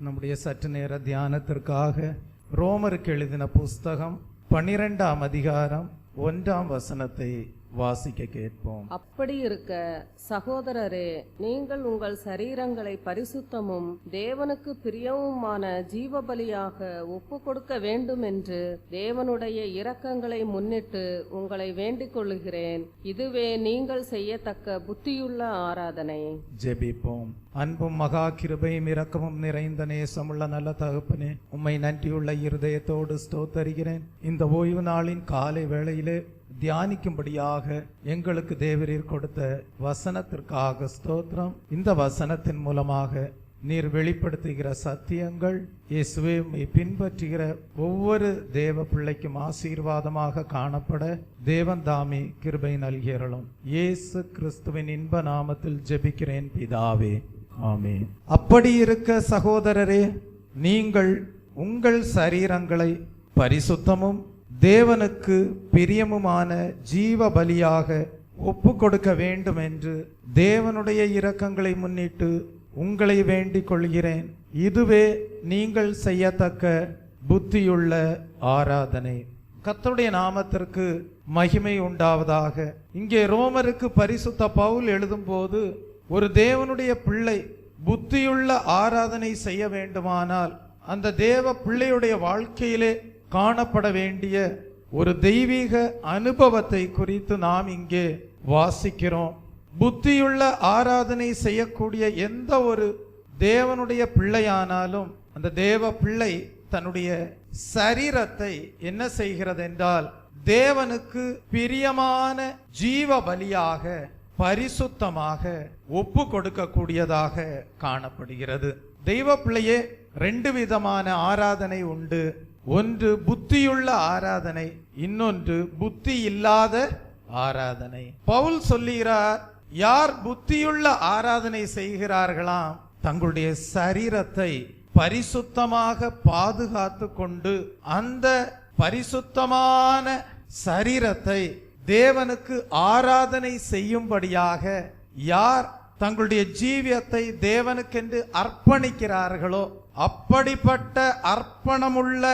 நம்முடைய சற்று நேர தியானத்திற்காக ரோமருக்கு எழுதின புஸ்தகம் 12ஆம் அதிகாரம் 1ஆம் வசனத்தை வாசிக்க கேட்போம். அப்படி இருக்க சகோதரரே, நீங்கள் உங்கள் சரீரங்களை பரிசுத்தமும் தேவனுக்கு பிரியவுமான ஜீவபலியாக ஒப்பு கொடுக்க வேண்டும் என்று தேவனுடைய இரக்கங்களை முன்னிட்டு உங்களை வேண்டிக் கொள்ளுகிறேன். இதுவே நீங்கள் செய்யத்தக்க புத்தியுள்ள ஆராதனை. ஜெபிப்போம். அன்பும் மகா கிருபையும் இரக்கமும் நிறைந்த நேசமுள்ள நல்ல தகப்பனே, உம்மை நன்றியுள்ள இருதயத்தோடு ஸ்தோத்தரிக்கிறேன். இந்த ஓய்வு நாளின் காலை வேளையிலே தியானிக்கும்படியாக எங்களுக்கு தேவரீர் கொடுத்த வசனத்திற்காக ஸ்தோத்திரம். இந்த வசனத்தின் மூலமாக நீர் வெளிப்படுத்துகிற சத்தியங்கள் இயேசுவே பின்பற்றுகிற ஒவ்வொரு தேவ பிள்ளைக்கும் ஆசீர்வாதமாக காணப்பட தேவன் தாமே கிருபை நல்கிறோம். இயேசு கிறிஸ்துவின் இன்ப நாமத்தில் ஜெபிக்கிறேன் பிதாவே, ஆமென். அப்படி இருக்க சகோதரரே, நீங்கள் உங்கள் சரீரங்களை பரிசுத்தமும் தேவனுக்கு பிரியமுமான ஜீவ பலியாக ஒப்பு கொடுக்க வேண்டும் என்று தேவனுடைய இரக்கங்களை முன்னிட்டு உங்களை வேண்டிக் கொள்கிறேன். இதுவே நீங்கள் செய்யத்தக்க புத்தியுள்ள ஆராதனை. கர்த்தருடைய நாமத்திற்கு மகிமை உண்டாவதாக. இங்கே ரோமருக்கு பரிசுத்த பவுல் எழுதும்போது, ஒரு தேவனுடைய பிள்ளை புத்தியுள்ள ஆராதனை செய்ய வேண்டுமானால் அந்த தேவ பிள்ளையுடைய வாழ்க்கையிலே காணப்பட வேண்டிய ஒரு தெய்வீக அனுபவத்தை குறித்து நாம் இங்கே வாசிக்கிறோம். புத்தியுள்ள ஆராதனை செய்யக்கூடிய எந்த ஒரு தேவனுடைய பிள்ளையானாலும் அந்த தேவ பிள்ளை தன்னுடைய சரீரத்தை என்ன செய்கிறது என்றால், தேவனுக்கு பிரியமான ஜீவ பலியாக பரிசுத்தமாக ஒப்பு கொடுக்கக்கூடியதாக காணப்படுகிறது. தெய்வ பிள்ளையே, 2 விதமான ஆராதனை உண்டு. ஒன்று புத்தியுள்ள ஆராதனை, இன்னொன்று புத்தி இல்லாத ஆராதனை. பவுல் சொல்லுகிறார், யார் புத்தியுள்ள ஆராதனை செய்கிறார்களாம், தங்களுடைய சரீரத்தை பரிசுத்தமாக பாதுகாத்து கொண்டு அந்த பரிசுத்தமான சரீரத்தை தேவனுக்கு ஆராதனை செய்யும்படியாக யார் தங்களுடைய ஜீவியத்தை தேவனுக்கென்று அர்ப்பணிக்கிறார்களோ, அப்படிப்பட்ட அர்ப்பணமுள்ள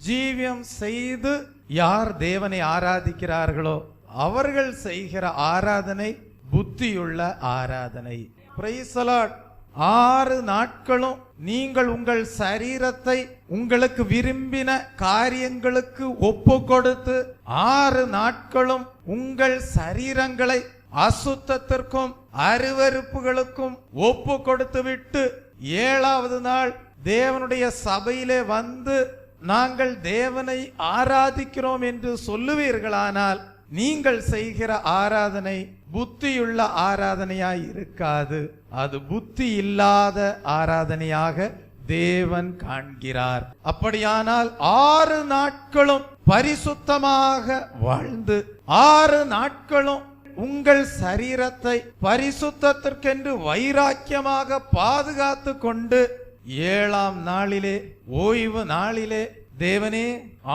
ஜீவியம் செய்து யார் தேவனை ஆராதிக்கிறார்களோ அவர்கள் செய்கிற ஆராதனை புத்தியுள்ள ஆராதனை. Praise the Lord. 6 நாட்களும் நீங்கள் உங்கள் சரீரத்தை உங்களுக்கு விரும்பின காரியங்களுக்கு ஒப்பு கொடுத்து 6 நாட்களும் உங்கள் சரீரங்களை அசுத்தத்திற்கும் அருவருப்புகளுக்கும் ஒப்பு கொடுத்து விட்டு 7வது நாள் தேவனுடைய சபையிலே வந்து நாங்கள் தேவனை ஆராதிக்கிறோம் என்று சொல்லுவீர்களானால் நீங்கள் செய்கிற ஆராதனை புத்தியுள்ள ஆராதனையாய் இருக்காது. அது புத்தி இல்லாத ஆராதனையாக தேவன் காண்கிறார். அப்படியானால் 6 நாட்களும் பரிசுத்தமாக வாழ்ந்து 6 நாட்களும் உங்கள் சரீரத்தை பரிசுத்தத்திற்கென்று வைராக்கியமாக பாதுகாத்து கொண்டு 7ஆம் நாளிலே, ஓய்வு நாளிலே, தேவனே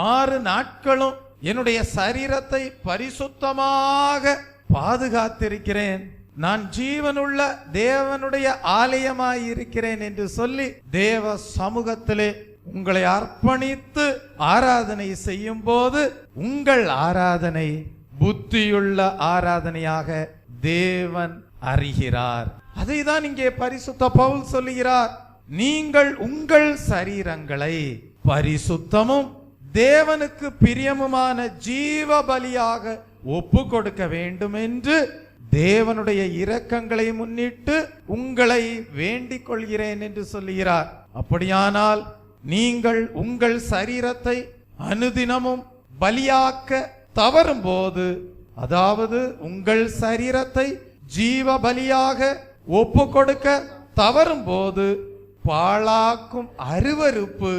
6 நாட்களும் என்னுடைய சரீரத்தை பரிசுத்தமாக பாதுகாத்திருக்கிறேன், நான் ஜீவனுள்ள தேவனுடைய ஆலயமாய் இருக்கிறேன் என்று சொல்லி தேவ சமூகத்திலே உங்களை அர்ப்பணித்து ஆராதனை செய்யும் போது உங்கள் ஆராதனை புத்தியுள்ள ஆராதனையாக தேவன் அறிகிறார். அதைதான் இங்கே பரிசுத்த பவுல் சொல்லுகிறார். நீங்கள் உங்கள் சரீரங்களை பரிசுத்தமும் தேவனுக்கு பிரியமுமான ஜீவ பலியாக ஒப்பு கொடுக்க வேண்டும் என்று தேவனுடைய இரக்கங்களை முன்னிட்டு உங்களை வேண்டிக் கொள்கிறேன் என்று சொல்லுகிறார். அப்படியானால் நீங்கள் உங்கள் சரீரத்தை அனுதினமும் பலியாக்க தவறும் போது, அதாவது உங்கள் சரீரத்தை ஜீவ பலியாக ஒப்பு கொடுக்க தவறும் போது பாழாக்கும் அருவருப்பு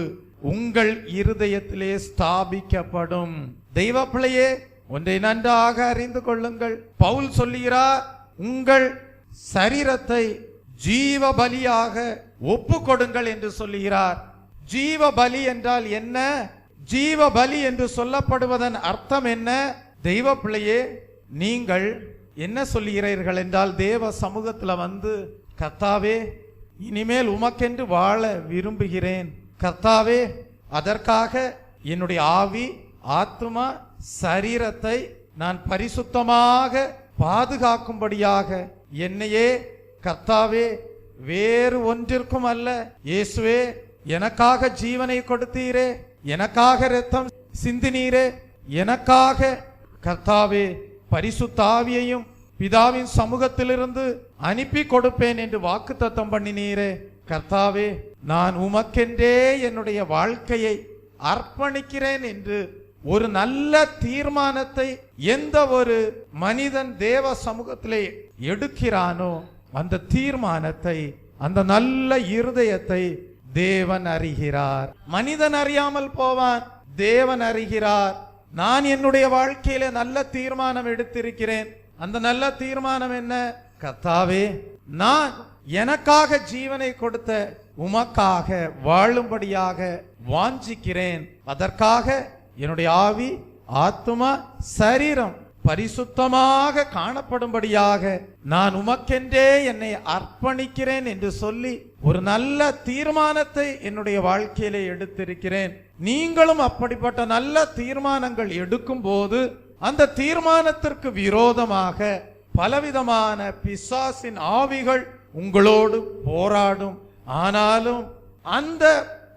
உங்கள் இருதயத்திலே ஸ்தாபிக்கப்படும். தெய்வ பிள்ளையே, ஒன்றை நன்றாக அறிந்து கொள்ளுங்கள். பவுல் சொல்லுகிறார், உங்கள் சரீரத்தை ஜீவ பலியாக ஒப்பு கொடுங்கள் என்று சொல்லுகிறார். ஜீவ பலி என்றால் என்ன? ஜீவ பலி என்று சொல்லப்படுவதன் அர்த்தம் என்ன? தெய்வ பிள்ளையே, நீங்கள் என்ன சொல்லுகிறீர்கள் என்றால், தேவ சமூகத்துல வந்து, கர்த்தாவே இனிமேல் உமக்கென்று வாழ விரும்புகிறேன். கர்த்தாவே, அதற்காக என்னுடைய ஆவி, ஆத்துமா, சரீரத்தை நான் பரிசுத்தமாக பாதுகாக்கும்படியாக என்னையே கர்த்தாவே வேறு ஒன்றிற்கும் அல்ல, இயேசுவே எனக்காக ஜீவனை கொடுத்தீரே, எனக்காக இரத்தம் சிந்தினீரே, எனக்காக கர்த்தாவே பரிசுத்த ஆவியையும் பிதாவின் சமூகத்திலிருந்து அனுப்பி கொடுப்பேன் என்று வாக்குத்தத்தம் பண்ணினீரே. கர்த்தாவே, நான் உமக்கென்றே என்னுடைய வாழ்க்கையை அர்ப்பணிக்கிறேன் என்று ஒரு நல்ல தீர்மானத்தை எந்த ஒரு மனிதன் தேவ சமூகத்திலே எடுக்கிறானோ அந்த தீர்மானத்தை, அந்த நல்ல இருதயத்தை தேவன் அறிகிறார். மனிதன் அறியாமல் போவான், தேவன் அறிகிறார். நான் என்னுடைய வாழ்க்கையில நல்ல தீர்மானம் எடுத்திருக்கிறேன். அந்த நல்ல தீர்மானம் என்ன? கர்த்தாவே, நான் எனக்காக ஜீவனை கொடுத்த உமக்காக வாழும்படியாக வாஞ்சிக்கிறேன். அதற்காக என்னுடைய ஆவி, ஆத்துமா, சரீரம் பரிசுத்தமாக காணப்படும்படியாக நான் உமக்கென்றே என்னை அர்ப்பணிக்கிறேன் என்று சொல்லி ஒரு நல்ல தீர்மானத்தை என்னுடைய வாழ்க்கையிலே எடுத்திருக்கிறேன். நீங்களும் அப்படிப்பட்ட நல்ல தீர்மானங்கள் எடுக்கும் போது அந்த தீர்மானத்திற்கு விரோதமாக பலவிதமான பிசாசின் ஆவிகள் உங்களோடு போராடும். ஆனாலும் அந்த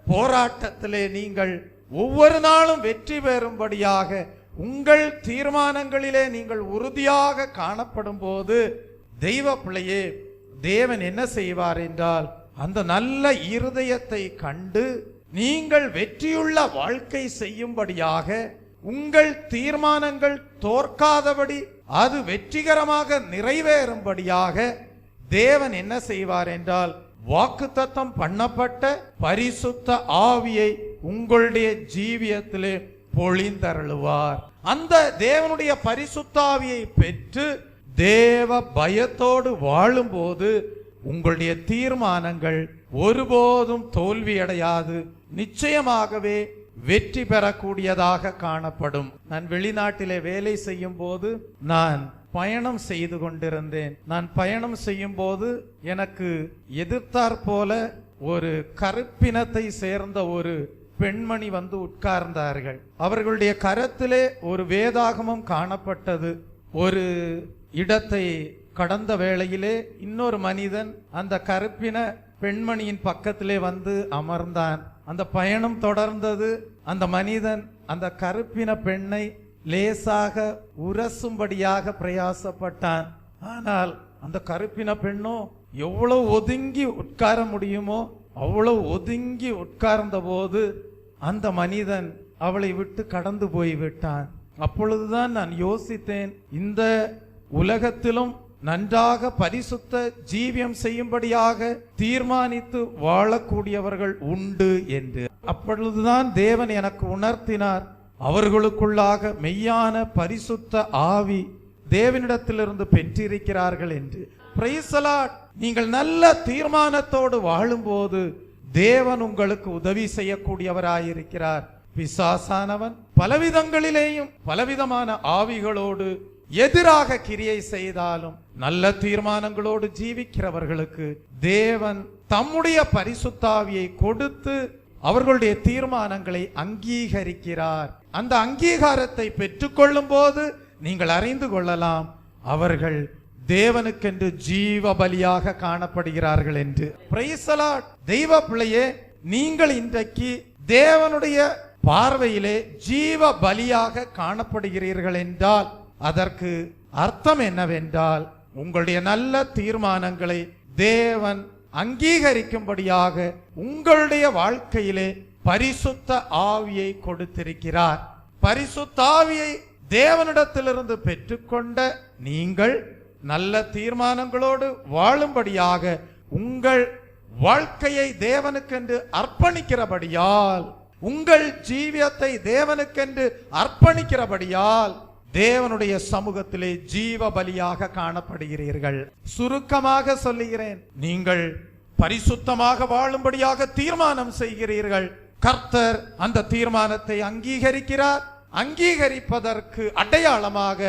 போராட்டத்திலே நீங்கள் ஒவ்வொரு நாளும் வெற்றி பெறும்படியாக உங்கள் தீர்மானங்களிலே நீங்கள் உறுதியாக காணப்படும் போது தெய்வ பிள்ளையே, தேவன் என்ன செய்வார் என்றால் அந்த நல்ல இருதயத்தை கண்டு நீங்கள் வெற்றியுள்ள வாழ்க்கை செய்யும்படியாக, உங்கள் தீர்மானங்கள் தோற்காதபடி அது வெற்றிகரமாக நிறைவேறும்படியாக தேவன் என்ன செய்வார் என்றால் வாக்குத்தத்தம் பண்ணப்பட்ட பரிசுத்த ஆவியை உங்களுடைய ஜீவியத்திலே பொழிந்தருளுவார். அந்த தேவனுடைய பரிசுத்த ஆவியை பெற்று தேவ பயத்தோடு வாழும்போது உங்களுடைய தீர்மானங்கள் ஒருபோதும் தோல்வியடையாது, நிச்சயமாகவே வெற்றி பெறக்கூடியதாக காணப்படும். நான் வெளிநாட்டிலே வேலை செய்யும் போது நான் பயணம் செய்து கொண்டிருந்தேன். நான் பயணம் செய்யும் போது எனக்கு எதிர்த்தாற் போல ஒரு கருப்பினத்தை சேர்ந்த ஒரு பெண்மணி வந்து உட்கார்ந்தார்கள். அவர்களுடைய கரத்திலே ஒரு வேதாகமம் காணப்பட்டது. ஒரு இடத்தை கடந்த வேளையிலே இன்னொரு மனிதன் அந்த கருப்பின பெண்மணியின் பக்கத்திலே வந்து அமர்ந்தான். அந்த பயணம் தொடர்ந்தது. அந்த மனிதன் அந்த கருப்பின பெண்ணை லேசாக உரசும்படியாக பிரயாசப்பட்டான். ஆனால் அந்த கருப்பின பெண்ணோ எவ்வளவு ஒதுங்கி உட்கார முடியுமோ அவ்வளவு ஒதுங்கி உட்கார்ந்த போது அந்த மனிதன் அவளை விட்டு கடந்து போய்விட்டான். அப்பொழுதுதான் நான் யோசித்தேன், இந்த உலகத்திலும் நன்றாக பரிசுத்த ஜீவியம் செய்யும்படியாக தீர்மானித்து வாழக்கூடியவர்கள் உண்டு என்று. அப்பொழுதுதான் தேவன் எனக்கு உணர்த்தினார், அவர்களுக்குள்ளாக மெய்யான பரிசுத்த ஆவி தேவனிடத்திலிருந்து பெற்றிருக்கிறார்கள் என்று. Praise the Lord. நீங்கள் நல்ல தீர்மானத்தோடு வாழும்போது தேவன் உங்களுக்கு உதவி செய்யக்கூடியவராயிருக்கிறார். பிசாசானவன் பலவிதங்களிலேயும் பலவிதமான ஆவிகளோடு எதிராக கிரியை செய்தாலும் நல்ல தீர்மானங்களோடு ஜீவிக்கிறவர்களுக்கு தேவன் தம்முடைய பரிசுத்தாவியை கொடுத்து அவர்களுடைய தீர்மானங்களை அங்கீகரிக்கிறார். அந்த அங்கீகாரத்தை பெற்றுக்கொள்ளும் போது நீங்கள் அறிந்து கொள்ளலாம், அவர்கள் தேவனுக்கென்று ஜீவ பலியாக காணப்படுகிறார்கள் என்று. Praise the Lord. தெய்வ பிள்ளையே, நீங்கள் இன்றைக்கு தேவனுடைய பார்வையிலே ஜீவ பலியாக காணப்படுகிறீர்கள் என்றால் அதற்கு அர்த்தம் என்னவென்றால், உங்களுடைய நல்ல தீர்மானங்களை தேவன் அங்கீகரிக்கும்படியாக உங்களுடைய வாழ்க்கையிலே பரிசுத்த ஆவியை கொடுத்திருக்கிறார். பரிசுத்த ஆவியை தேவனிடத்திலிருந்து பெற்றுக்கொண்ட நீங்கள் நல்ல தீர்மானங்களோடு வாழும்படியாக உங்கள் வாழ்க்கையை தேவனுக்கென்று அர்ப்பணிக்கிறபடியால், உங்கள் ஜீவியத்தை தேவனுக்கென்று அர்ப்பணிக்கிறபடியால் தேவனுடைய சமூகத்திலே ஜீவ பலியாக காணப்படுகிறீர்கள். சுருக்கமாக சொல்லுகிறேன், நீங்கள் பரிசுத்தமாக வாழும்படியாக தீர்மானம் செய்கிறீர்கள். கர்த்தர் அந்த தீர்மானத்தை அங்கீகரிக்கிறார். அங்கீகரிப்பதற்கு அடையாளமாக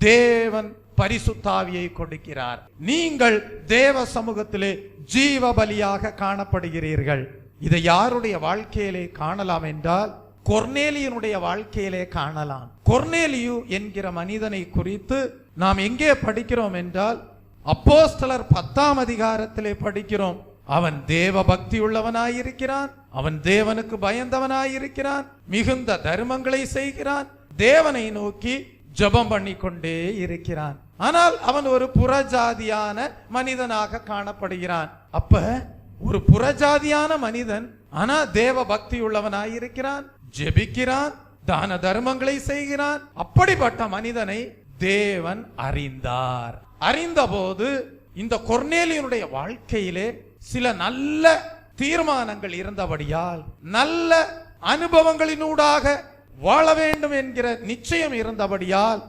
தேவன் பரிசுத்தாவியை கொடுக்கிறார். நீங்கள் தேவ சமூகத்திலே ஜீவ பலியாக காணப்படுகிறீர்கள். இதை யாருடைய வாழ்க்கையிலே காணலாம் என்றால் கொர்நேலியனுடைய வாழ்க்கையிலே காணலாம். கொர்நேலியு என்கிற மனிதனை குறித்து நாம் எங்கே படிக்கிறோம் என்றால் அப்போஸ்தலர் 10ஆம் அதிகாரத்திலே படிக்கிறோம். அவன் தேவ பக்தி உள்ளவனாயிருக்கிறான், அவன் தேவனுக்கு பயந்தவனாயிருக்கிறான், மிகுந்த தர்மங்களை செய்கிறான், தேவனை நோக்கி ஜெபம் பண்ணி கொண்டே இருக்கிறான். ஆனால் அவன் ஒரு புறஜாதியான மனிதனாக காணப்படுகிறான். அப்ப ஒரு புறஜாதியான மனிதன் ஆனா தேவ பக்தி உள்ளவனாயிருக்கிறான், ஜெபிக்கிறான், தான தர்மங்களை செய்கிறான். அப்படிப்பட்ட மனிதனை தேவன் அறிந்தார். அறிந்தபோது இந்த கொர்நேலியனுடைய வாழ்க்கையிலே சில நல்ல தீர்மானங்கள் இருந்தபடியால், நல்ல அனுபவங்களினூடாக வாழ வேண்டும் என்கிற நிச்சயம் இருந்தபடியால்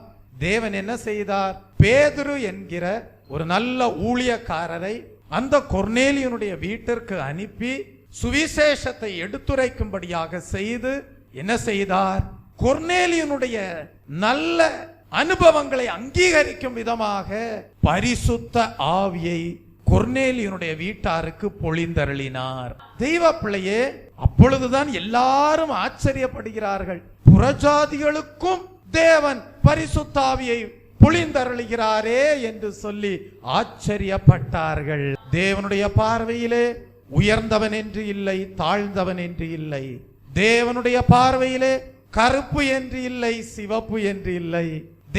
தேவன் என்ன செய்தார்? பேதுரு என்கிற ஒரு நல்ல ஊழியக்காரரை அந்த கொர்நேலியனுடைய வீட்டிற்கு அனுப்பி சுவிசேஷத்தை எடுத்துரைக்கும்படியாக செய்து என்ன செய்தார்? கொர்நேலியனுடைய நல்ல அனுபவங்களை அங்கீகரிக்கும் விதமாக பரிசுத்த ஆவியை கொர்நேலியனுடைய வீட்டாருக்கு பொழிந்தருளினார். தெய்வ பிள்ளையே, அப்பொழுதுதான் எல்லாரும் ஆச்சரியப்படுகிறார்கள். புறஜாதிகளுக்கும் தேவன் பரிசுத்தாவியை பொழிந்தருளுகிறாரே என்று சொல்லி ஆச்சரியப்பட்டார்கள். தேவனுடைய பார்வையிலே உயர்ந்தவன் என்று இல்லை, தாழ்ந்தவன் என்று இல்லை. தேவனுடைய பார்வையிலே கருப்பு என்று இல்லை, சிவப்பு என்று இல்லை.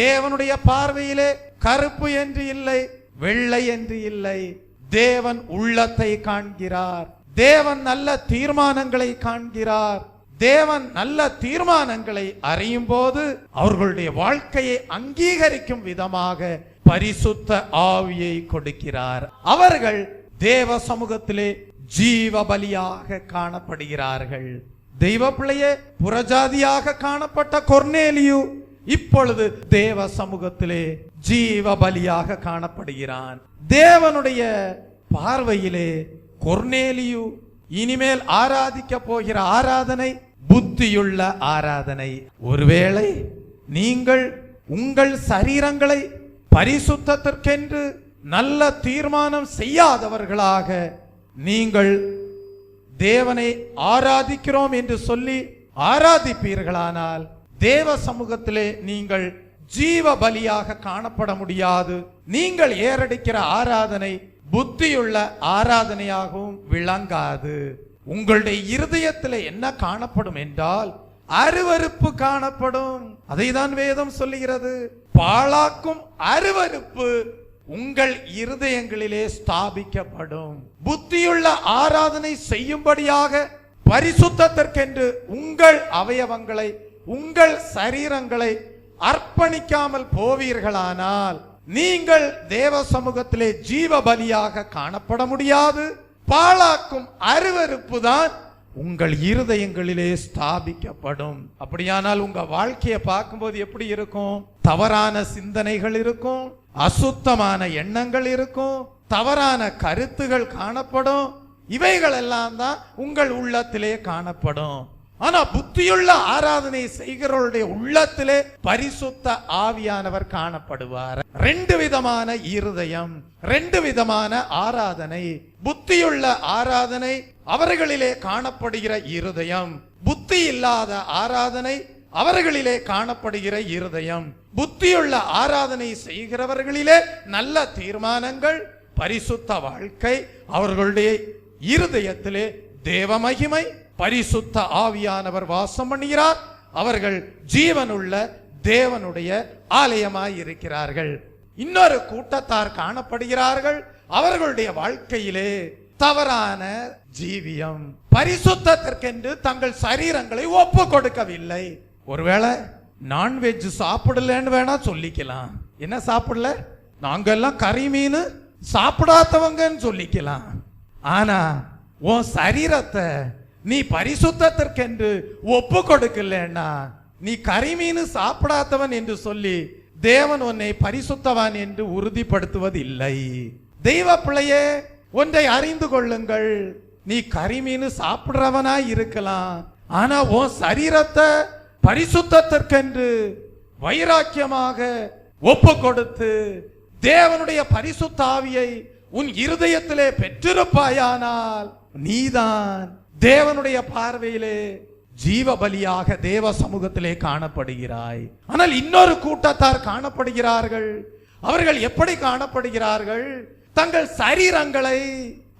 தேவனுடைய பார்வையிலே கருப்பு என்று இல்லை, வெள்ளை என்று இல்லை. தேவன் உள்ளத்தை காண்கிறார். தேவன் நல்ல தீர்மானங்களை காண்கிறார். தேவன் நல்ல தீர்மானங்களை அறியும் போது அவர்களுடைய வாழ்க்கையை அங்கீகரிக்கும் விதமாக பரிசுத்த ஆவியை கொடுக்கிறார். அவர்கள் தேவ சமூகத்திலே ஜீவ பலியாக காணப்படுகிறார்கள். தெய்வ பிள்ளையே, புறஜாதியாக காணப்பட்ட கொர்நேலியு இப்பொழுது தேவ சமூகத்திலே ஜீவ பலியாக காணப்படுகிறான். தேவனுடைய பார்வையிலே கொர்நேலியு இனிமேல் ஆராதிக்க போகிற ஆராதனை புத்தியுள்ள ஆராதனை. ஒருவேளை நீங்கள் உங்கள் சரீரங்களை பரிசுத்தத்திற்கென்று நல்ல தீர்மானம் செய்யாதவர்களாக நீங்கள் தேவனை ஆராதிக்கிறோம் என்று சொல்லி ஆராதிப்பீர்களானால் தேவ சமூகத்திலே நீங்கள் ஜீவ பலியாக காணப்பட முடியாது. நீங்கள் ஏறடிக்கிற ஆராதனை புத்தியுள்ள ஆராதனையாகவும் விளங்காது. உங்களுடைய இருதயத்தில் என்ன காணப்படும் என்றால் அருவருப்பு காணப்படும். அதைதான் வேதம் சொல்லுகிறது. பாழாக்கும் அருவருப்பு உங்கள் இருதயங்களிலே ஸ்தாபிக்கப்படும். புத்தியுள்ள ஆராதனை செய்யும்படியாக பரிசுத்தத்திற்கென்று உங்கள் அவயவங்களை, உங்கள் சரீரங்களை அர்ப்பணிக்காமல் போவீர்களானால் நீங்கள் தேவ சமூகத்திலே ஜீவ பலியாக காணப்பட முடியாது. பாழாக்கும் அருவருப்பு தான் உங்கள் இருதயங்களிலே ஸ்தாபிக்கப்படும். அப்படியானால் உங்க வாழ்க்கையை பார்க்கும்போது எப்படி இருக்கும்? தவறான சிந்தனைகள் இருக்கும், அசுத்தமான எண்ணங்கள் இருக்கும், தவறான கருத்துகள் காணப்படும். இவைகள் எல்லாம் தான் உங்கள் உள்ளத்திலே காணப்படும். ஆனா புத்தியுள்ள ஆராதனை செய்கிறவருடைய உள்ளத்திலே பரிசுத்த ஆவியானவர் காணப்படுவார். ரெண்டு விதமான இருதயம், ரெண்டு விதமான ஆராதனை. புத்தியுள்ள ஆராதனை அவர்களிலே காணப்படுகிற இருதயம், புத்தி இல்லாத ஆராதனை அவர்களிலே காணப்படுகிற இருதயம். புத்தியுள்ள ஆராதனை செய்கிறவர்களிலே நல்ல தீர்மானங்கள், பரிசுத்த வாழ்க்கை, அவர்களுடைய இருதயத்திலே தேவ மகிமை, பரிசுத்த ஆவியானவர் வாசம் பண்ணுகிறார். அவர்கள் ஜீவனுள்ள தேவனுடைய ஆலயமாய் இருக்கிறார்கள். இன்னொரு கூட்டத்தார் காணப்படுகிறார்கள். அவர்களுடைய வாழ்க்கையிலே தவறான ஜீவியம், பரிசுத்தத்திற்கென்று தங்கள் சரீரங்களை ஒப்பு கொடுக்கவில்லை. ஒருவேளை நான்வெஜ் சாப்பிடலன்னு வேணா சொல்லிக்கலாம். என்ன சாப்பிடல? நாங்கெல்லாம் கறி மீன் சாப்பிடாதவங்கன்னு சொல்லிக்கலாம். ஆனா உன் சரீரத்தை நீ பரிசுத்தத்திற்கென்று ஒப்பு கொடுக்கலன்னா நீ கரிமீன் சாப்பிடாதவன் என்று சொல்லி தேவன் உன்னை பரிசுத்தவான் என்று உறுதிப்படுத்துவது இல்லை. தெய்வ பிள்ளையே, ஒன்றை அறிந்து கொள்ளுங்கள். நீ கரிமீன் சாப்பிடுறவனாய் இருக்கலாம், ஆனா உன் சரீரத்தை பரிசுத்தத்திற்கென்று வைராக்கியமாக ஒப்பு கொடுத்து தேவனுடைய பரிசுத்த ஆவியை உன் இருதயத்திலே பெற்றிருப்பாயானால் நீதான் தேவனுடைய பார்வையிலே ஜீவ பலியாக தேவ சமூகத்திலே காணப்படுகிறாய். ஆனால் இன்னொரு கூட்டத்தார் காணப்படுகிறார்கள். அவர்கள் எப்படி காணப்படுகிறார்கள்? தங்கள் சரீரங்களை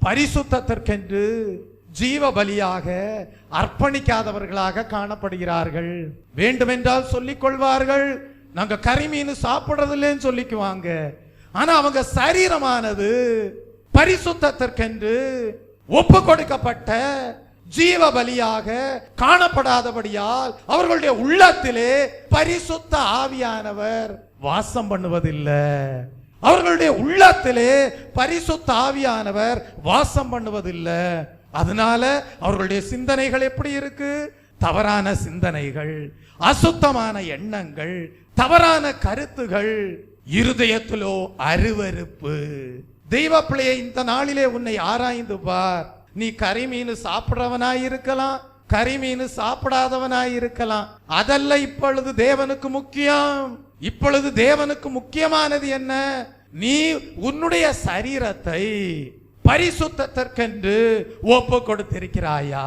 பரிசுத்தத்திற்கென்று ஜீவ பலியாக அர்ப்பணிக்காதவர்களாக காணப்படுகிறார்கள். வேண்டுமென்றால் சொல்லிக் கொள்வார்கள், நாங்க கரிமீன் சாப்பிடுறதில்லைன்னு சொல்லிக்குவாங்க. ஆனா அவங்க சரீரமானது பரிசுத்தத்திற்கென்று ஒப்பு கொடுக்கப்பட்ட ஜீவ பலியாக காணப்படாதபடியால் அவர்களுடைய உள்ளத்திலே பரிசுத்த ஆவியானவர் வாசம் பண்ணுவதில்லை. அவர்களுடைய உள்ளத்திலே பரிசுத்த ஆவியானவர் வாசம் பண்ணுவதில்லை. அதனால அவர்களுடைய சிந்தனைகள் எப்படி இருக்கு? தவறான சிந்தனைகள், அசுத்தமான எண்ணங்கள், தவறான கருத்துகள், இருதயத்திலோ அருவருப்பு. தெய்வ பிள்ளையை இந்த நாளிலே உன்னை ஆராய்ந்து பார். நீ கரிமீன் சாப்பிடுறவனாய் இருக்கலாம், கரிமீன் சாப்பிடாதவனாய் இருக்கலாம். அதல்ல இப்பொழுது தேவனுக்கு முக்கியம். இப்பொழுது தேவனுக்கு முக்கியமானது என்ன? நீ உன்னுடைய சரீரத்தை பரிசுத்தத்திற்கென்று ஒப்பு கொடுத்திருக்கிறாயா?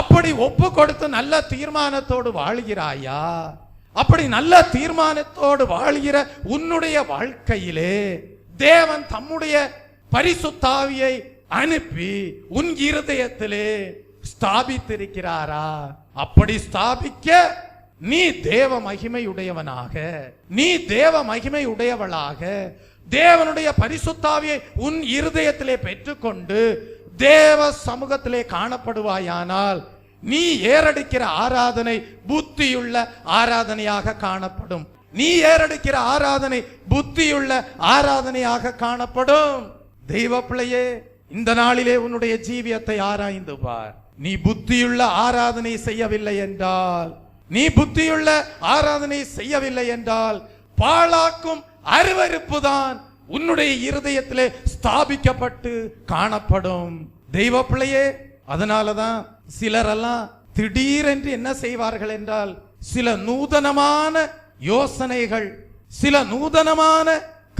அப்படி ஒப்பு கொடுத்து நல்ல தீர்மானத்தோடு வாழ்கிறாயா? அப்படி நல்ல தீர்மானத்தோடு வாழ்கிற உன்னுடைய வாழ்க்கையிலே தேவன் தம்முடைய பரிசுத்த ஆவியை அனுப்பி உன் இருதயத்திலே ஸ்தாபித்திருக்கிறாரா? அப்படி ஸ்தாபிக்க நீ தேவ மகிமை உடையவனாக, நீ தேவ மகிமை உடையவளாக தேவனுடைய பரிசுத்த ஆவியை உன் இருதயத்திலே பெற்றுக்கொண்டு தேவ சமூகத்திலே காணப்படுவாயானால் நீ ஏறெடுக்கிற ஆராதனை புத்தியுள்ள ஆராதனையாக காணப்படும். நீ ஏறெடுக்கிற ஆராதனை புத்தியுள்ள ஆராதனையாக காணப்படும். தெய்வ பிள்ளையே, இந்த நாளிலே உன்னுடைய ஜீவியத்தை ஆராய்ந்து பார். நீ புத்தியுள்ள ஆராதனை செய்யவில்லை என்றால், நீ புத்தியுள்ள ஆராதனை செய்யவில்லை என்றால் பாழாக்கும் அருவருப்பு தான் உன்னுடைய இருதயத்திலே ஸ்தாபிக்கப்பட்டு காணப்படும். தெய்வ பிள்ளையே, அதனாலதான் சிலரெல்லாம் திடீரென்று என்ன செய்வார்கள் என்றால், சில நூதனமான யோசனைகள், சில நூதனமான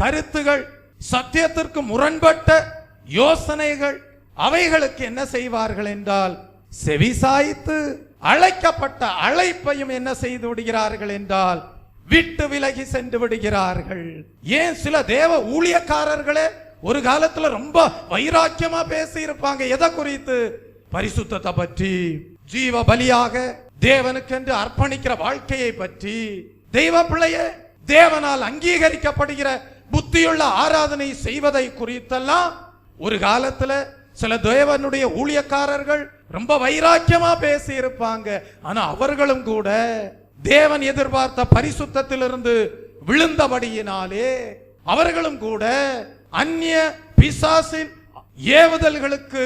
கருத்துகள், சத்தியத்திற்கு முரண்பட்ட யோசனைகள், அவைகளுக்கு என்ன செய்வார்கள் என்றால் செவிசாய்த்து அழைக்கப்பட்ட அழைப்பையும் என்ன செய்து விடுகிறார்கள் என்றால் விட்டு விலகி சென்று விடுகிறார்கள். ஏன் சில தேவ ஊழியக்காரர்களே ஒரு காலத்துல ரொம்ப வைராக்கியமா பேசி இருப்பாங்க. எதை குறித்து? பரிசுத்தத்தை பற்றி, ஜீவ பலியாக தேவனுக்கென்று அர்ப்பணிக்கிற வாழ்க்கையை பற்றி. தெய்வ பிள்ளையே, தேவனால் அங்கீகரிக்கப்படுகிற புத்தியுள்ள ஆராதனை செய்வதை குறித்தெல்லாம் ஒரு காலத்துல சில தேவனுடைய ஊழியக்காரர்கள் ரொம்ப வைராக்கியமா பேசி இருப்பாங்க. ஆனா அவர்களும் கூட தேவன் எதிர்பார்த்த பரிசுத்தத்திலிருந்து விழுந்தபடியினாலே, அவர்களும் கூட அந்நிய பிசாசின் ஏவுதல்களுக்கு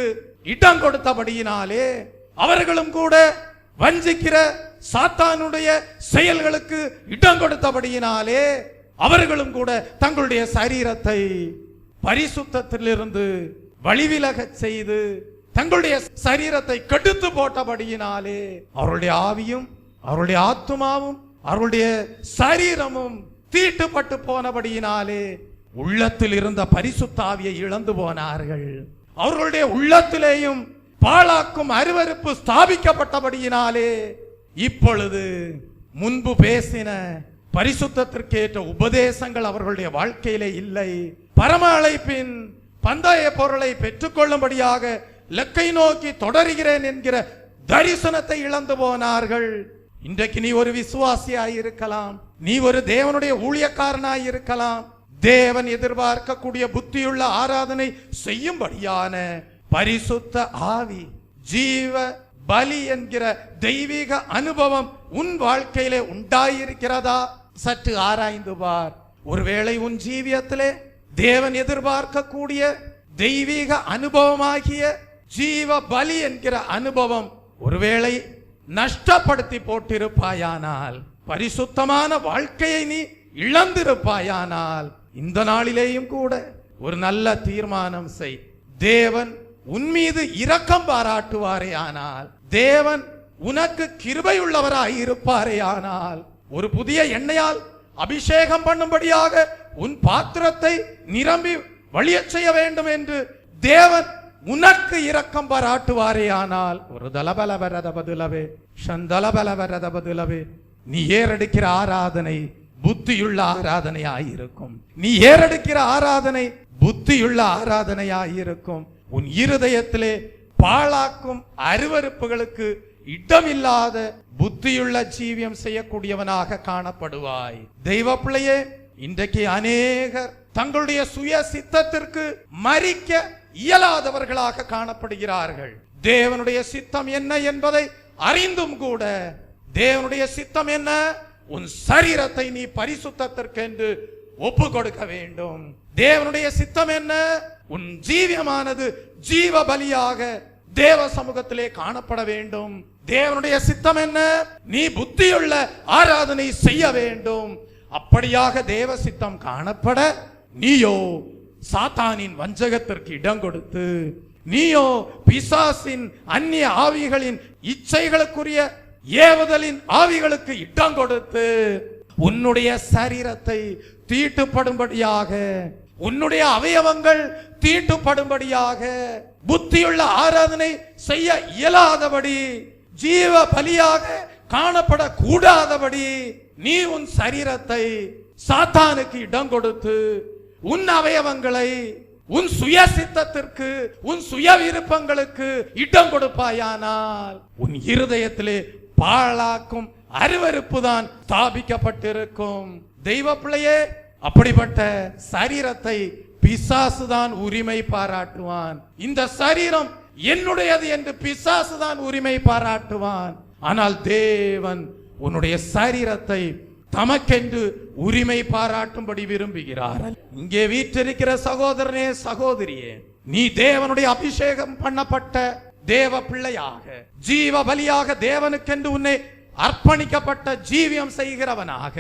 இடம் கொடுத்தபடியினாலே, அவர்களும் கூட வஞ்சிக்கிற சாத்தானுடைய செயல்களுக்கு இடம் கொடுத்தபடியினாலே, அவர்களும் கூட தங்களுடைய சரீரத்தை பரிசுத்தத்திலிருந்து வழிவிலக செய்து தங்களுடைய சரீரத்தை கெடுத்து போட்டபடியினாலே அவருடைய ஆவியும் அவருடைய ஆத்துமாவும் அவருடைய சரீரமும் தீட்டுப்பட்டு போனபடியினாலே உள்ளத்தில் இருந்த பரிசுத்த ஆவியை இழந்து போனார்கள். அவர்களுடைய உள்ளத்திலேயும் பாழாக்கும் அருவருப்பு ஸ்தாபிக்கப்பட்டபடியினாலே இப்பொழுது முன்பு பேசின பரிசுத்தத்திற்கேற்ற உபதேசங்கள் அவர்களுடைய வாழ்க்கையிலே இல்லை. பரம அழைப்பின் பந்தய பொருளை பெற்றுக்கொள்ளும்படியாக லக்கை நோக்கி தொடர்கிறேன் என்கிற தரிசனத்தை இழந்து போனார்கள். இன்றைக்கு நீ ஒரு விசுவாசியாய் இருக்கலாம், நீ ஒரு தேவனுடைய ஊழியக்காரனாய் இருக்கலாம். தேவன் எதிர்பார்க்கக்கூடிய புத்தியுள்ள ஆராதனை செய்யும்படியான பரிசுத்த ஆவி, ஜீவ பலி என்கிற தெய்வீக அனுபவம் உன் வாழ்க்கையிலே உண்டாயிருக்கிறதா? சற்று ஆராய்ந்து பார். ஒருவேளை உன் ஜீவியத்திலே தேவன் எதிர்பார்க்கக்கூடிய தெய்வீக அனுபவமாகிய ஜீவ பலி என்கிற அனுபவம் ஒருவேளை நஷ்டப்படுத்தி போட்டிருப்பாயானால், பரிசுத்தமான வாழ்க்கையை நீ இழந்திருப்பாயானால், இந்த நாளிலேயும் கூட ஒரு நல்ல தீர்மானம் செய். தேவன் உன் மீது இரக்கம் பாராட்டுவாரே ஆனால், தேவன் உனக்கு கிருபை உள்ளவராய் இருப்பாரே ஆனால், ஒரு புதிய எண்ணெயால் அபிஷேகம் பண்ணும்படியாக உன் பாத்திரத்தை நிரம்பி வழியச் செய்ய வேண்டும் என்று தேவன் உனக்கு இரக்கம் பாராட்டுவாரே. ஆனால் ஒரு தலபலவரத பதிலவே சந்தலபலவரத பதிலவே நீ ஏறெடுக்கிற ஆராதனை புத்தியுள்ள ஆராதனையாயிருக்கும். நீ ஏறெடுக்கிற ஆராதனை புத்தியுள்ள ஆராதனையாயிருக்கும். உன் இருதயத்திலே பாழாக்கும் அருவருப்புகளுக்கு இடமில்லாத புத்தியுள்ள ஜீவியம் செய்யக்கூடியவனாக காணப்படுவாய். தெய்வ பிள்ளையே, இன்றைக்கு அநேகர் தங்களுடைய சுய சித்தத்திற்கு மரிக்க இயலாதவர்களாக காணப்படுகிறார்கள். தேவனுடைய சித்தம் என்ன என்பதை அறிந்தும் கூட தேவனுடைய சித்தம் என்ன? உன் சரீரத்தை நீ பரிசுத்தத்திற்கென்று ஒப்பு கொடுக்க வேண்டும். தேவனுடைய சித்தம் என்ன? உன் ஜீவியமானது ஜீவ பலியாக தேவ சமூகத்திலே காணப்பட வேண்டும். தேவனுடைய சித்தம் என்ன? நீ புத்தியுள்ள ஆராதனை செய்ய வேண்டும். அப்படியாக தேவ சித்தம் காணப்பட நீயோ சாத்தானின் வஞ்சகத்திற்கு இடம் கொடுத்து, நீயோ பிசாசின் அந்நிய ஆவிகளின் இச்சைகளுக்குரிய ஏவுதலின் ஆவிகளுக்கு இடம் கொடுத்து உன்னுடைய சரீரத்தை தீட்டுப்படும்படியாக, உன்னுடைய அவயவங்கள் தீட்டுப்படும்படியாக, புத்தியுள்ள ஆராதனை செய்ய இயலாதபடி, ஜீவ பலியாக காணப்படக்கூடாதபடி நீ உன் சரீரத்தை சாத்தானுக்கு இடம் கொடுத்து உன் அவயவங்களை உன் சுய சித்தத்திற்கு, உன் சுய விருப்பங்களுக்கு இடம் கொடுப்பாயானால் உன் இருதயத்திலே பாழாக்கும் அருவருப்பு தான் ஸ்தாபிக்கப்பட்டிருக்கும். தெய்வ பிள்ளையே, அப்படிப்பட்ட சரீரத்தை பிசாசுதான் உரிமை பாராட்டுவான். இந்த சரீரம் என்னுடையது என்று பிசாசுதான் உரிமை பாராட்டுவான். ஆனால் தேவன் உன்னுடைய சரீரத்தை தமக்கென்று உரிமை பாராட்டும்படி விரும்புகிறார். இங்கே வீற்றிருக்கிற சகோதரனே, சகோதரியே, நீ தேவனுடைய அபிஷேகம் பண்ணப்பட்ட தேவ பிள்ளையாக, ஜீவ பலியாக தேவனுக்கென்று உன்னை அர்ப்பணிக்கப்பட்ட ஜீவியம் செய்கிறவனாக,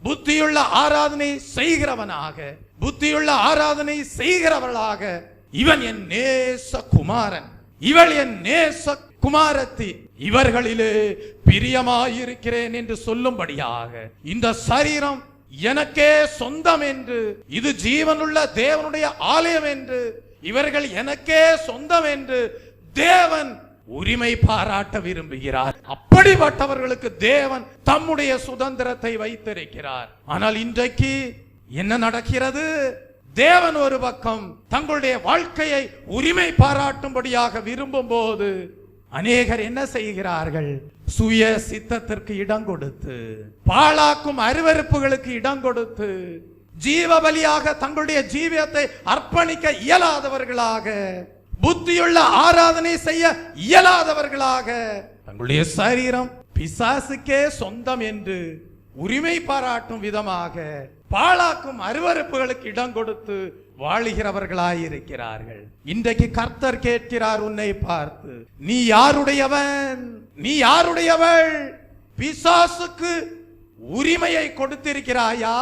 புத்தியுள்ள ஆராதனை செய்கிறவனாக, புத்தியுள்ள ஆராதனை செய்கிறவளாக, இவன் என் நேச குமாரன், இவள் என் நேச குமாரத்தி, இவர்களிலே பிரியமாயிருக்கிறேன் என்று சொல்லும்படியாக இந்த சரீரம் எனக்கே சொந்தம் என்று, இது ஜீவனுள்ள தேவனுடைய ஆலயம் என்று, இவர்கள் எனக்கே சொந்தம் என்று தேவன் உரிமை பாராட்ட விரும்புகிறார். அப்படிப்பட்டவர்களுக்கு தேவன் தம்முடைய சுதந்திரத்தை வைத்திருக்கிறார். ஆனால் இன்றைக்கு என்ன நடக்கிறது? தேவன் ஒரு பக்கம் தங்களுடைய வாழ்க்கையை உரிமை பாராட்டும்படியாக விரும்பும் போது அநேகர் என்ன செய்கிறார்கள்? சுய சித்தத்திற்கு இடம் கொடுத்து, பாழாக்கும் அருவருப்புகளுக்கு இடம் கொடுத்து, ஜீவ பலியாக தங்களுடைய ஜீவியத்தை அர்ப்பணிக்க இயலாதவர்களாக, புத்தியுள்ள ஆராதனை செய்ய இயலாதவர்களாக, தங்களுடைய சரீரம் பிசாசுக்கே சொந்தம் என்று உரிமை பாராட்டும் விதமாக பாழாக்கும் அருவருப்புகளுக்கு இடம் கொடுத்து வாழுகிறவர்களாயிருக்கிறார்கள். இன்றைக்கு கர்த்தர் கேட்கிறார் உன்னை பார்த்து, நீ யாருடையவன்? நீ யாருடையவள்? பிசாசுக்கு உரிமையை கொடுத்திருக்கிறாயா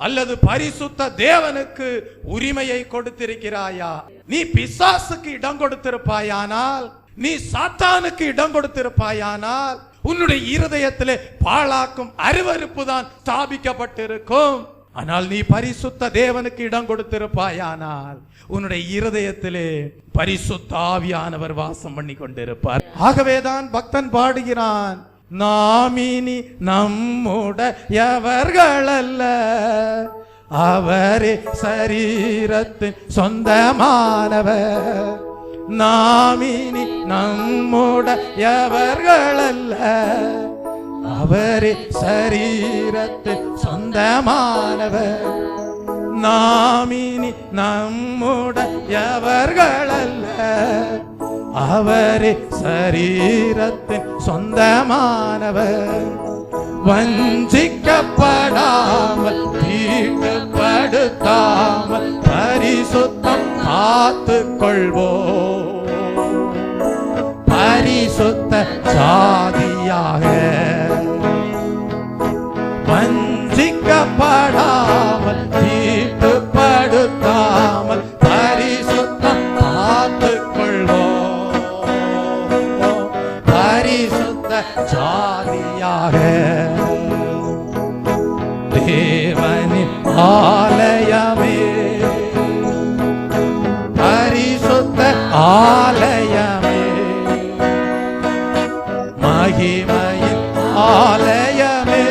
அல்லது பரிசுத்த தேவனுக்கு உரிமையை கொடுத்திருக்கிறாயா? நீ பிசாசுக்கு இடம் கொடுத்திருப்பாயானால், நீ சாத்தானுக்கு இடம் கொடுத்திருப்பாயானால் உன்னுடைய இருதயத்திலே பாழாக்கும் அருவருப்பு தான் ஸ்தாபிக்கப்பட்டிருக்கும். ஆனால் நீ பரிசுத்த தேவனுக்கு இடம் கொடுத்திருப்பாயானால் உன்னுடைய இருதயத்திலே பரிசுத்த ஆவியானவர் வாசம் பண்ணி கொண்டிருப்பார். ஆகவேதான் பக்தன் பாடுகிறான், நாம் இனி நம்முடையவர்கள் அல்ல, அவரே சரீரத்தின் சொந்தமானவர். நாம் இனி நம்முடையவர்கள் அல்ல, அவரே சரீரத்தின் சொந்தமானவர். நாம் இனி நம்முடையவர்கள் அல்ல, அவரே சரீரத்தின் சொந்தமானவர். வஞ்சிக்கப்படாமல், தீட்டுப்படுத்தாமல் பரிசுத்தம் காத்து கொள்வோம். பரிசுத்த சாதியாக வஞ்சிக்கப்படாமல், தீட்டுப்படுத்தாமல் பரிசுத்தம் காத்து கொள்வோம். பரிசுத்த சாதியாக தேவனின் ஆலயமே, பரிசுத்த ஆலயமே, மகிமையின் ஆலயமே,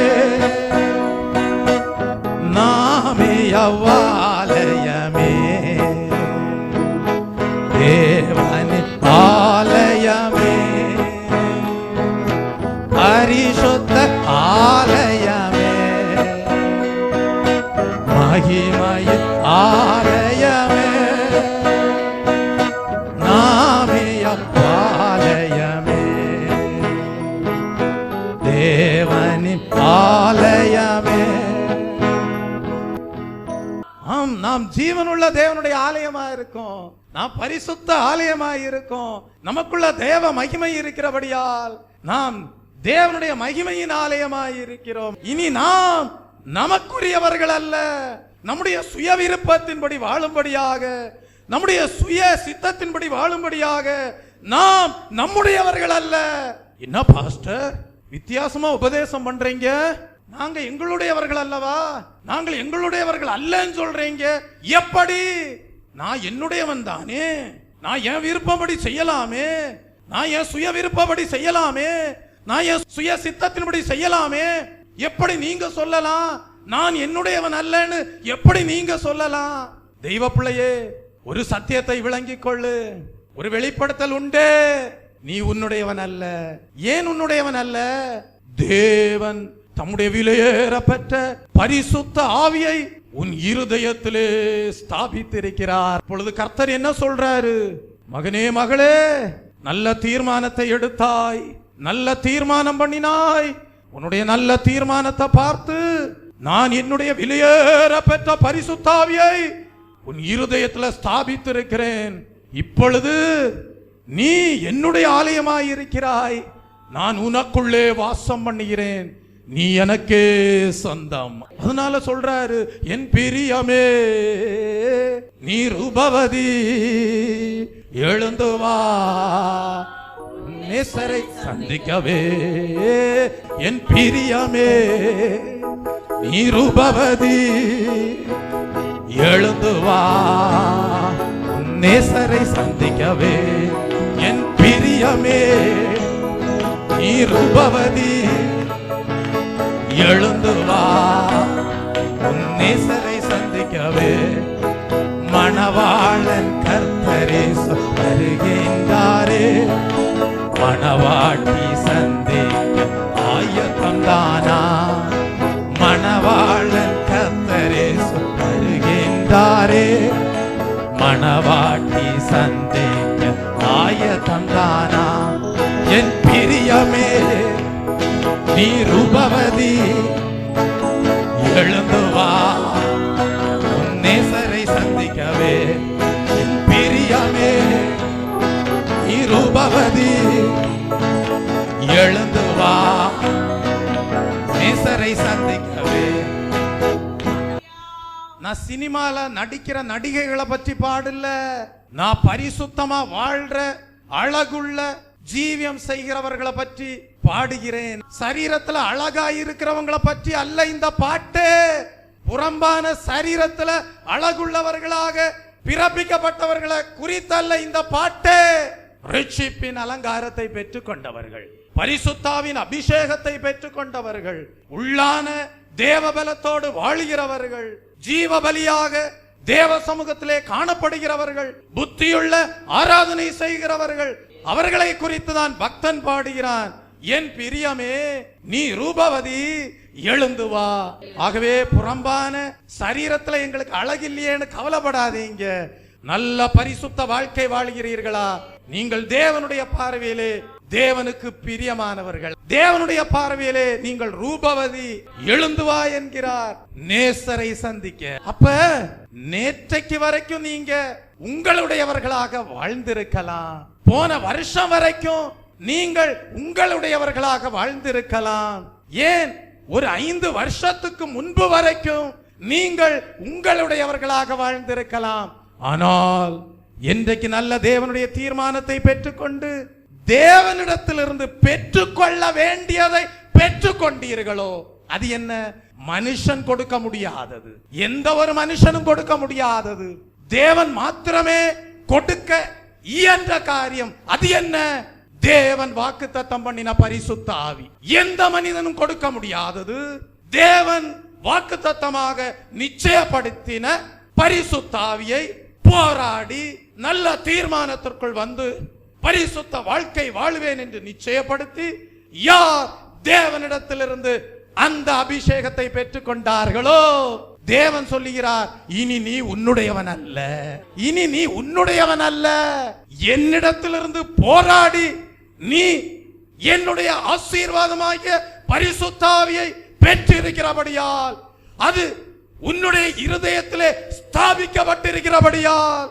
நாமே அவ்வாலயமே, தேவனின் ஆலயமே, பரிசுத்த ஆலயமே, மகிமையின் ஆலயமே, நாமே அவ்வாலயமே, தேவனின் ஆலயமே. ஆம், நாம் ஜீவனுள்ள தேவனுடைய ஆலயமா இருக்கோம். நாம் பரிசுத்த ஆலயமா இருக்கோம். நமக்குள்ள தேவ மகிமை இருக்கிறபடியால் நாம் தேவனுடைய மகிமையின் ஆலயமாய் இருக்கிறோம். இனி நாம் நமக்குரியவர்கள் அல்ல, நம்முடைய சுய விருப்பத்தின்படி வாழும்படியாக, நம்முடைய சுய சித்தத்தின்படி வாழும்படியாக நாம் நம்முடையவர்கள் அல்ல. என்ன பாஸ்டர் வித்தியாசமா உபதேசம் பண்றீங்க? நாங்க எங்களுடையவர்கள் அல்லவா? நாங்கள் எங்களுடையவர்கள் அல்லன்னு சொல்றீங்க. எப்படி? நான் என்னுடையவன் தானே, நான் என் விருப்பப்படி செய்யலாமே, நான் என் சுய விருப்பப்படி செய்யலாமே, நான் என் சுய சித்தத்தின்படி செய்யலாமே. எப்படி நீங்க சொல்லலாம் நான் என்னுடையவன் அல்லன்னு? எப்படி நீங்க சொல்லலாம்? தெய்வ பிள்ளையே, ஒரு சத்தியத்தை விளங்கிக் கொள்ளு. ஒரு வெளிப்படுத்தல் உண்டு. நீ உன்னுடையவன் அல்ல. ஏன் உன்னுடையவன் அல்ல? தேவன் தம்முடைய விலையேறப்பெற்ற பரிசுத்த ஆவியை உன் இருதயத்திலே ஸ்தாபித்திருக்கிறார். இப்பொழுது கர்த்தர் என்ன சொல்றாரு? மகனே, மகளே, நல்ல தீர்மானத்தை எடுத்தாய், நல்ல தீர்மானம் பண்ணினாய். உன்னுடைய நல்ல தீர்மானத்தை பார்த்து நான் என்னுடைய விலையேற பெற்ற பரிசுத்தாவியை உன் இருதயத்தில் ஸ்தாபித்திருக்கிறேன். இப்பொழுது நீ என்னுடைய ஆலயமாய் இருக்கிறாய். நான் உனக்குள்ளே வாசம் பண்ணுகிறேன். நீ எனக்கே சொந்தம். அதனால சொல்றாரு, என் பிரியமே நீ ரூபவதி, எழுந்து வா நேசரை சந்திக்கவே. என் பிரியமே நீ ரூபவதி, எழுந்து வா நேசரை சந்திக்கவே. என் பிரியமே நீ ரூபவதி, எழுந்து வா நேசரை சந்திக்கவே. மணவாளன் கர்த்தரேசு வருகின்றாரே, மணவாட்டி சந்திக்க ஆயத்தம் தானா? மணவாளன் கர்த்தரேசு வருகின்றாரே, மணவாட்டி சந்திக்க ஆயத்தம் தானா? என் பிரியமே நீ ரூபவதி, எழுந்து வா நேசரை சந்திக்கவே. என் பிரியமே நீ ரூபவதி, எழுந்து வா நேசரை சந்திக்கவே. நான் சினிமால நடிக்கிற நடிகைகளை பற்றி பாடல. நான் பரிசுத்தமா வாழ்ற அழகுள்ள ஜீவியம் செய்கிறவர்களை பற்றி பாடுகிறேன். சரீரத்துல அழகா இருக்கிறவங்களை பற்றி அல்ல இந்த பாட்டு. புறம்பான சரீரத்துல அழகுள்ளவர்களாக பிறப்பிக்கப்பட்டவர்களை குறித்தல்ல இந்த பாட்டு. ரட்சிப்பின் அலங்காரத்தை பெற்றுக் கொண்டவர்கள், பரிசுத்தாவின் அபிஷேகத்தை பெற்றுக் கொண்டவர்கள், உள்ளான தேவபலத்தோடு வாழுகிறவர்கள், ஜீவ பலியாக தேவ சமூகத்திலே காணப்படுகிறவர்கள், புத்தியுள்ள ஆராதனை செய்கிறவர்கள், அவர்களை குறித்து தான் பக்தன் பாடுகிறான். என் பிரியமே நீ ரூபவதி, எழுந்து வா. ஆகவே புறம்பான சரீரத்துல எங்களுக்கு அழகில்லையேன்னு கவலைப்படாதீங்க. நல்ல பரிசுத்த வாழ்க்கை வாழ்கிறீர்களா? நீங்கள் தேவனுடைய பார்வையிலே தேவனுக்கு பிரியமானவர்கள். தேவனுடைய பார்வையிலே நீங்கள் ரூபவதி, எழுந்து வா என்கிறார் நேசரை சந்திக்க. அப்ப நேற்றைக்கு வரைக்கும் நீங்க உங்களுடையவர்களாக வாழ்ந்திருக்கலாம். போன வருஷம் வரைக்கும் நீங்கள் உங்களுடையவர்களாக வாழ்ந்திருக்கலாம். ஏன் ஒரு 5 வருஷத்துக்கு முன்பு வரைக்கும் நீங்கள் உங்களுடையவர்களாக வாழ்ந்திருக்கலாம். ஆனால் இன்றைக்கு நல்ல தேவனுடைய தீர்மானத்தை பெற்றுக்கொண்டு தேவனிடத்திலிருந்து பெற்றுக்கொள்ள வேண்டியதை பெற்றுக்கொண்டீர்களோ அது என்ன? மனுஷன் கொடுக்க முடியாதது, எந்த ஒரு மனுஷனும் கொடுக்க முடியாதது, தேவன் மாத்திரமே கொடுக்க இயன்ற காரியம். அது என்ன? தேவன் வாக்குத்தத்தம் பண்ணின பரிசுத்த ஆவி. எந்த மனிதனும் கொடுக்க முடியாதது, தேவன் வாக்குத்தத்தமாக நிச்சயப்படுத்தின பரிசுத்த ஆவியை போராடி நல்ல தீர்மானத்திற்குள் வந்து பரிசுத்த வாழ்க்கை வாழ்வேன் என்று நிச்சயப்படுத்தி யார் தேவனிடத்திலிருந்து அந்த அபிஷேகத்தை பெற்றுக் கொண்டார்களோ, தேவன் சொல்லுகிறார், இனி நீ உன்னுடையவன் அல்ல, இனி நீ உன்னுடையவன் அல்ல. என்னிடத்திலிருந்து போராடி நீ என்னுடைய ஆசீர்வாதமாகிய பரிசுத்த ஆவியை பெற்றிருக்கிறபடியால், அது உன்னுடைய இருதயத்திலே ஸ்தாபிக்கப்பட்டிருக்கிறபடியால்,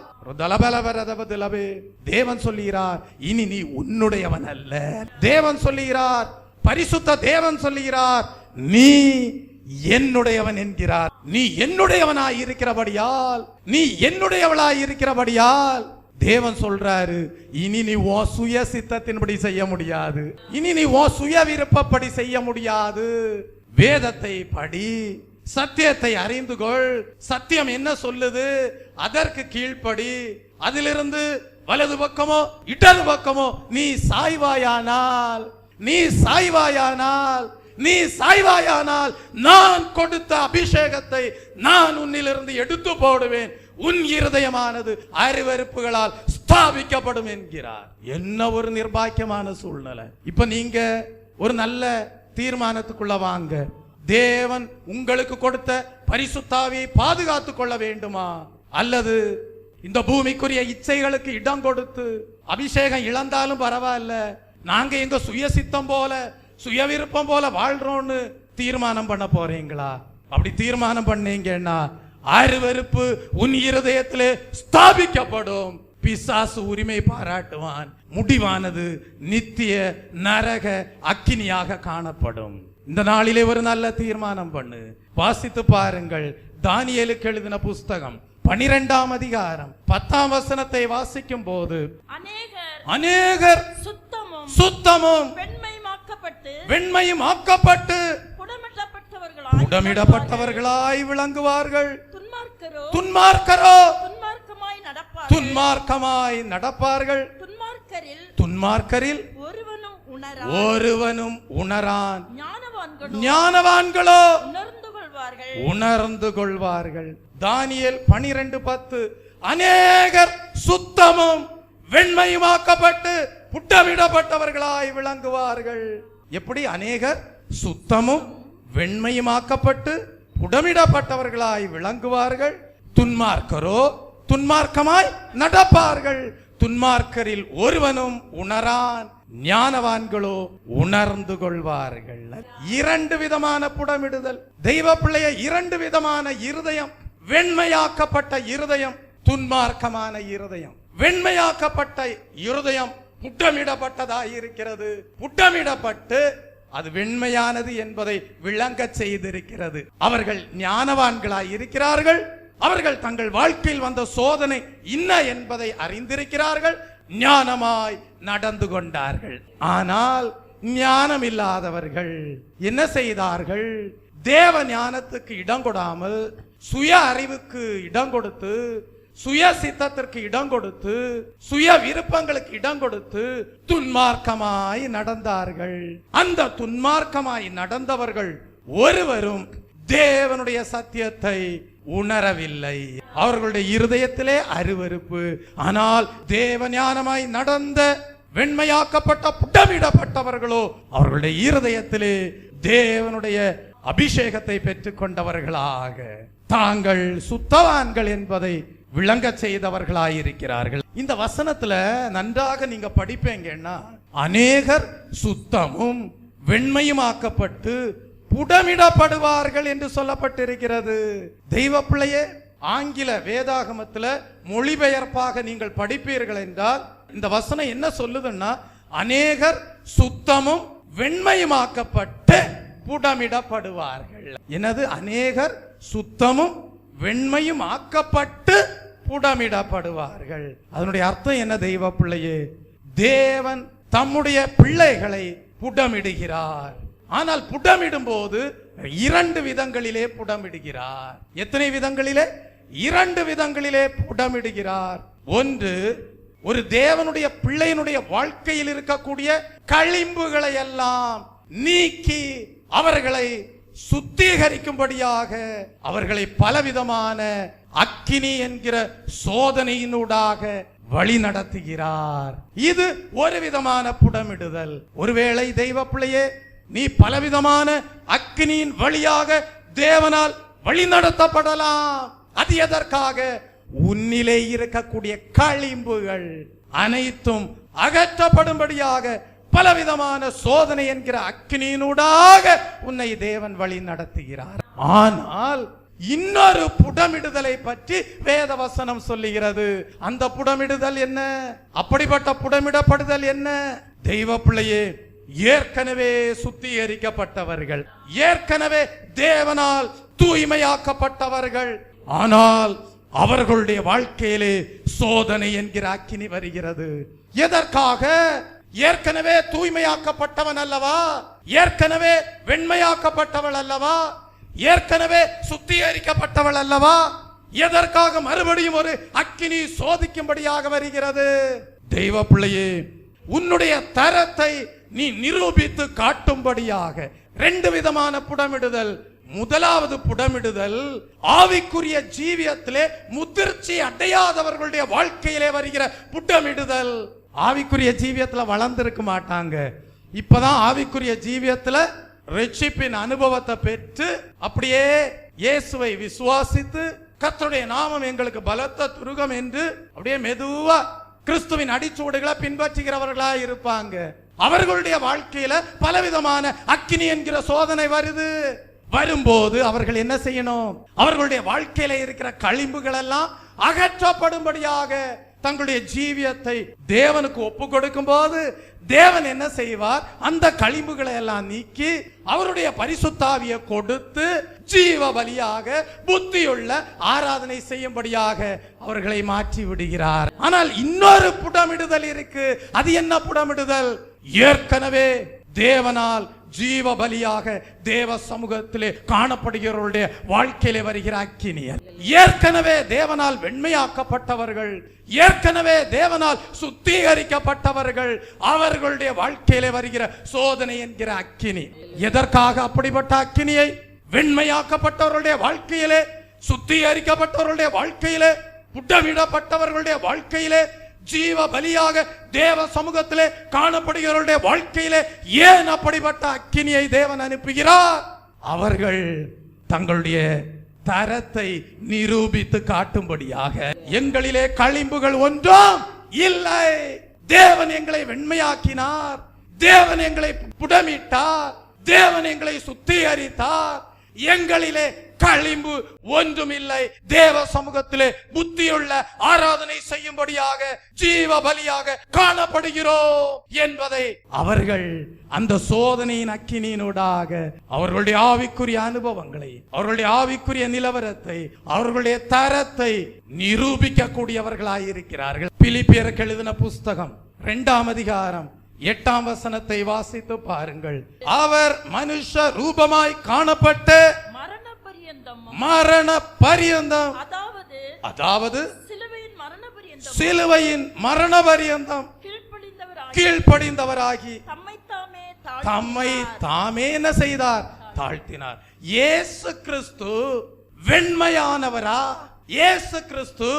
தேவன் சொல்லுகிறார், இனி நீ உன்னுடையவன் அல்ல. தேவன் சொல்லுகிறார், பரிசுத்த தேவன் சொல்லுகிறார், நீ என்னுடையவன் என்கிறார். நீ என்னுடையவனாய் இருக்கிறபடியால், நீ என்னுடையவளாய் இருக்கிறபடியால் தேவன் சொல்றாரு, இனி நீ உன் சுய சித்தத்தின்படி செய்ய முடியாது, இனி நீ உன் சுய விருப்பப்படி செய்ய முடியாது. வேதத்தை படி, சத்தியத்தை அறிந்து கொள், சத்தியம் என்ன சொல்லுது அதற்கு கீழ்ப்படி. அதிலிருந்து வலது பக்கமோ இடது பக்கமோ நீ சாய்வாயானால், நீ சாய்வாயானால், நீ சாய்வாயானால் நான் கொடுத்த அபிஷேகத்தை நான் உன்னிலிருந்து எடுத்து போடுவேன், உன் இருதயமானது அருவருப்புகளால் ஸ்தாபிக்கப்படும் என்கிறார். என்ன ஒரு நிர்பாக்கியமான சூழ்நிலை. இப்ப நீங்க ஒரு நல்ல தீர்மானத்துக்குள்ள வாங்க. தேவன் உங்களுக்கு கொடுத்த பரிசுத்த ஆவியை பாதுகாத்துக் கொள்ள வேண்டுமா, அல்லது இந்த பூமிக்குரிய இச்சைகளுக்கு இடம் கொடுத்து அபிஷேகம் இழந்தாலும் பரவாயில்ல, நாங்க எங்க சுய சித்தம் போல சுய விருப்பம் போல வாழ்றோம்னு தீர்மானம் பண்ண போறீங்களா? அப்படி தீர்மானம் பண்ணீங்கன்னா அருவருப்பு உன் இருதயத்திலே ஸ்தாபிக்கப்படும். பிசாசு உரிமை பாராட்டுவான். முடிவானது நித்திய நரக அக்கினியாக காணப்படும். இந்த நாளிலே ஒரு நல்ல தீர்மானம் பண்ணு. வாசித்து பாருங்கள். தானியேலுக்கு எழுதின புஸ்தகம் 12ஆம் அதிகாரம் 10ஆம் வசனத்தை வாசிக்கும் போது, அநேகர் சுத்தமும் வெண்மையும் ஆக்கப்பட்டு புடமிடப்பட்டவர்களாய் விளங்குவார்கள். துன்மார்க்கரோ துன்மார்க்கமாய் நடப்பார்கள். துன்மார்க்கரில் ஒருவனும் உணரான். ஞானவான்களோ உணர்ந்து கொள்வார்கள். தானியேல் 12:10. அநேகர் சுத்தமும் வெண்மையுமாக்கப்பட்டு புட்டமிடப்பட்டவர்களாய் விளங்குவார்கள். எப்படி? அநேகர் சுத்தமும் வெண்மையுமாக்கப்பட்டு புடமிடப்பட்டவர்களாய் விளங்குவார்கள். துன்மார்க்கரோ துன்மார்க்கமாய் நடப்பார்கள். துன்மார்க்கரில் ஒருவனும் உணரான். ஞானவான்களோ உணர்ந்து கொள்வார்கள். இரண்டு விதமான புடமிடுதல். தெய்வ பிள்ளைய இரண்டு விதமான இருதயம். வெண்மையாக்கப்பட்ட இருதயம், துன்மார்க்கமான இருதயம். வெண்மையாக்கப்பட்ட இருதயம் புட்டமிடப்பட்டதாய் இருக்கிறது. புட்டமிடப்பட்டு அது வெண்மையானது என்பதை விளங்க செய்திருக்கிறது. அவர்கள் ஞானவான்களாய் இருக்கிறார்கள். அவர்கள் தங்கள் வாழ்க்கையில் வந்த சோதனை இன்ன என்பதை அறிந்திருக்கிறார்கள். ஞானமாய் நடந்து கொண்டார்கள். ஆனால் ஞானம் இல்லாதவர்கள் என்ன செய்தார்கள்? தேவ ஞானத்துக்கு இடம் கொடாமல் சுய அறிவுக்கு இடம் கொடுத்து, சுய சித்தத்திற்கு இடம் கொடுத்து, சுய விருப்பங்களுக்கு இடம் கொடுத்து துன்மார்க்கமாய் நடந்தார்கள். அந்த துன்மார்க்கமாய் நடந்தவர்கள் ஒருவரும் தேவனுடைய சத்தியத்தை உணரவில்லை. அவர்களுடைய இருதயத்திலே அருவருப்பு. ஆனால் தேவ ஞானமாய் நடந்த வெண்மையாக்கப்பட்ட புட்டமிடப்பட்டவர்களோ அவர்களுடைய இருதயத்திலே தேவனுடைய அபிஷேகத்தை பெற்றுக் கொண்டவர்களாக தாங்கள் சுத்தவான்கள் என்பதை விளங்க செய்தவர்களாயிருக்கிறார்கள். இந்த வசனத்துல நன்றாக நீங்க படிப்பீங்கன்னா, அநேகர் சுத்தமும் வெண்மையுமாக்கப்பட்டு புடமிடப்படுவார்கள் என்று சொல்லப்பட்டிருக்கிறது. தெய்வ பிள்ளையே, ஆங்கில வேதாகமத்துல மொழிபெயர்ப்பாக நீங்கள் படிப்பீர்கள் என்றால் இந்த வசனம் என்ன சொல்லுதுன்னா, அநேகர் சுத்தமும் வெண்மையுமாக்கப்பட்டு புடமிடப்படுவார்கள். எனது அநேகர் சுத்தமும் வெண்மையும் ஆக்கப்பட்டு புடமிடப்படுவார்கள். அதனுடைய அர்த்தம் என்ன தெய்வ பிள்ளையே? தேவன் தம்முடைய பிள்ளைகளை புடமிடுகிறார். ஆனால் புடமிடும் போது 2 விதங்களிலே புடமிடுகிறார். எத்தனை விதங்களிலே? 2 விதங்களிலே புடமிடுகிறார். ஒன்று, ஒரு தேவனுடைய பிள்ளையினுடைய வாழ்க்கையில் இருக்கக்கூடிய களிம்புகளை எல்லாம் நீக்கி அவர்களை சுத்திகரிக்கும்படியாக அவர்களை பலவிதமான அக்கினி என்கிற சோதனையினூடாக வழி நடத்துகிறார். இது ஒரு விதமான புடமிடுதல். ஒருவேளை தெய்வ பிள்ளையே, நீ பலவிதமான அக்கினியின் வழியாக தேவனால் வழி நடத்தப்படலாம். அது எதற்காக? உன்னிலே இருக்கக்கூடிய களிம்புகள் அனைத்தும் அகற்றப்படும்படியாக பலவிதமான சோதனை என்கிற அக்கினியினூடாக உன்னை தேவன் வழி நடத்துகிறார். ஆனால் இன்னொரு புடமிடுதலை பற்றி வேத வசனம் சொல்லுகிறது. அந்த புடமிடுதல் என்ன? அப்படிப்பட்ட புடமிடப்படுதல் என்ன? தெய்வ பிள்ளையே, ஏற்கனவே சுத்திகரிக்கப்பட்டவர்கள், ஏற்கனவே தேவனால் தூய்மையாக்கப்பட்டவர்கள், ஆனால் அவர்களுடைய வாழ்க்கையிலே சோதனை என்கிற அக்கினி வருகிறது. எதற்காக? ஏற்கனவே தூய்மையாக்கப்பட்டவன் அல்லவா, ஏற்கனவே வெண்மையாக்கப்பட்டவள் அல்லவா, ஏற்கனவே சுத்திகரிக்கப்பட்டவள் அல்லவா, எதற்காக மறுபடியும் ஒரு அக்கினி சோதிக்கும்படியாக வருகிறது? தெய்வ பிள்ளையே, உன்னுடைய தரத்தை நீ நிரூபித்து காட்டும்படியாக 2 விதமான புடமிடுதல். முதலாவது புடமிடுதல் ஆவிக்குரிய ஜீவியத்திலே முதிர்ச்சி அடையாதவர்களுடைய வாழ்க்கையிலே வருகிற புடமிடுதல். ஆவிக்குரிய ஜீவியத்துல வளர்ந்திருக்க மாட்டாங்க, இப்பதான் ஆவிக்குரிய ஜீவியத்துல ரட்சிப்பின் அனுபவத்தை பெற்று அப்படியே இயேசுவை விசுவாசித்து கர்த்தருடைய நாமம் எங்களுக்கு பலத்த துருகம் என்று அப்படியே மெதுவா கிறிஸ்துவின் அடிச்சுவடுகளை பின்பற்றுகிறவர்களா இருப்பாங்க. அவர்களுடைய வாழ்க்கையில பலவிதமான அக்கினி என்கிற சோதனை வரும்போது அவர்கள் என்ன செய்யணும்? அவர்களுடைய வாழ்க்கையில இருக்கிற களிம்புகள் எல்லாம் அகற்றப்படும்படியாக தங்களுடைய ஜீவியத்தை தேவனுக்கு ஒப்பு கொடுக்கும் போது தேவன் என்ன செய்வார்? அந்த களிம்புகளை எல்லாம் நீக்கி அவருடைய பரிசுத்தாவியை கொடுத்து ஜீவ பலியாக புத்தியுள்ள ஆராதனை செய்யும்படியாக அவர்களை மாற்றி விடுகிறார். ஆனால் இன்னொரு புடமிடுதல் இருக்கு. அது என்ன புடமிடுதல்? ஏற்கனவே தேவனால் ஜீவ பலியாக தேவ சமூகத்திலே காணப்படுகிறவர்களுடைய வாழ்க்கையிலே வருகிற அக்கினியல். ஏற்கனவே தேவனால் வெண்மையாக்கப்பட்டவர்கள், ஏற்கனவே தேவனால் சுத்திகரிக்கப்பட்டவர்கள், அவர்களுடைய வாழ்க்கையிலே வருகிற சோதனை என்கிற அக்கினி. எதற்காக அப்படிப்பட்ட அக்கினியை? வெண்மையாக்கப்பட்டவர்களுடைய வாழ்க்கையிலே, சுத்திகரிக்கப்பட்டவர்களுடைய வாழ்க்கையிலே, புடமிடப்பட்டவர்களுடைய வாழ்க்கையிலே, ஜீவ பலியாக தேவ சமூகத்திலே காணப்படுகிறவருடைய வாழ்க்கையிலே ஏன் அப்படிப்பட்ட அக்கினியை தேவன் அனுப்புகிறார்? அவர்கள் தங்களுடைய தரத்தை நிரூபித்து காட்டும்படியாக. எங்களிலே களிம்புகள் ஒன்றும் இல்லை, தேவன் எங்களை வெண்மையாக்கினார், தேவன் எங்களை புடமிட்டார், தேவன் எங்களை சுத்திகரித்தார், எங்களிலே களிம்பு ஒன்றும் இல்லை. தேவ சமூகத்திலே புத்தியுள்ள ஆராதனை செய்யும்படியாக ஜீவ பலியாக காணப்படுகிறோம் என்பதை அவர்கள் அந்த சோதனையின் அக்கினியினூடாக அவர்களுடைய ஆவிக்குரிய அனுபவங்களை, அவர்களுடைய ஆவிக்குரிய நிலவரத்தை, அவர்களுடைய தரத்தை நிரூபிக்க கூடியவர்களாயிருக்கிறார்கள். பிலிப்பியருக்கு எழுதின புஸ்தகம் 2ஆம் அதிகாரம் 8ஆம் வசனத்தை வாசித்து பாருங்கள். அவர் மனுஷ ரூபமாய் காணப்பட்டு மரண பரியந்தம், அதாவது சிலுவையின் மரண பரியந்தம் கீழ்ப்படிந்தவராகி தம்மை தாமே என்ன செய்தார்? தாழ்த்தினார். இயேசு கிறிஸ்து வெண்மையானவரா? இயேசு கிறிஸ்து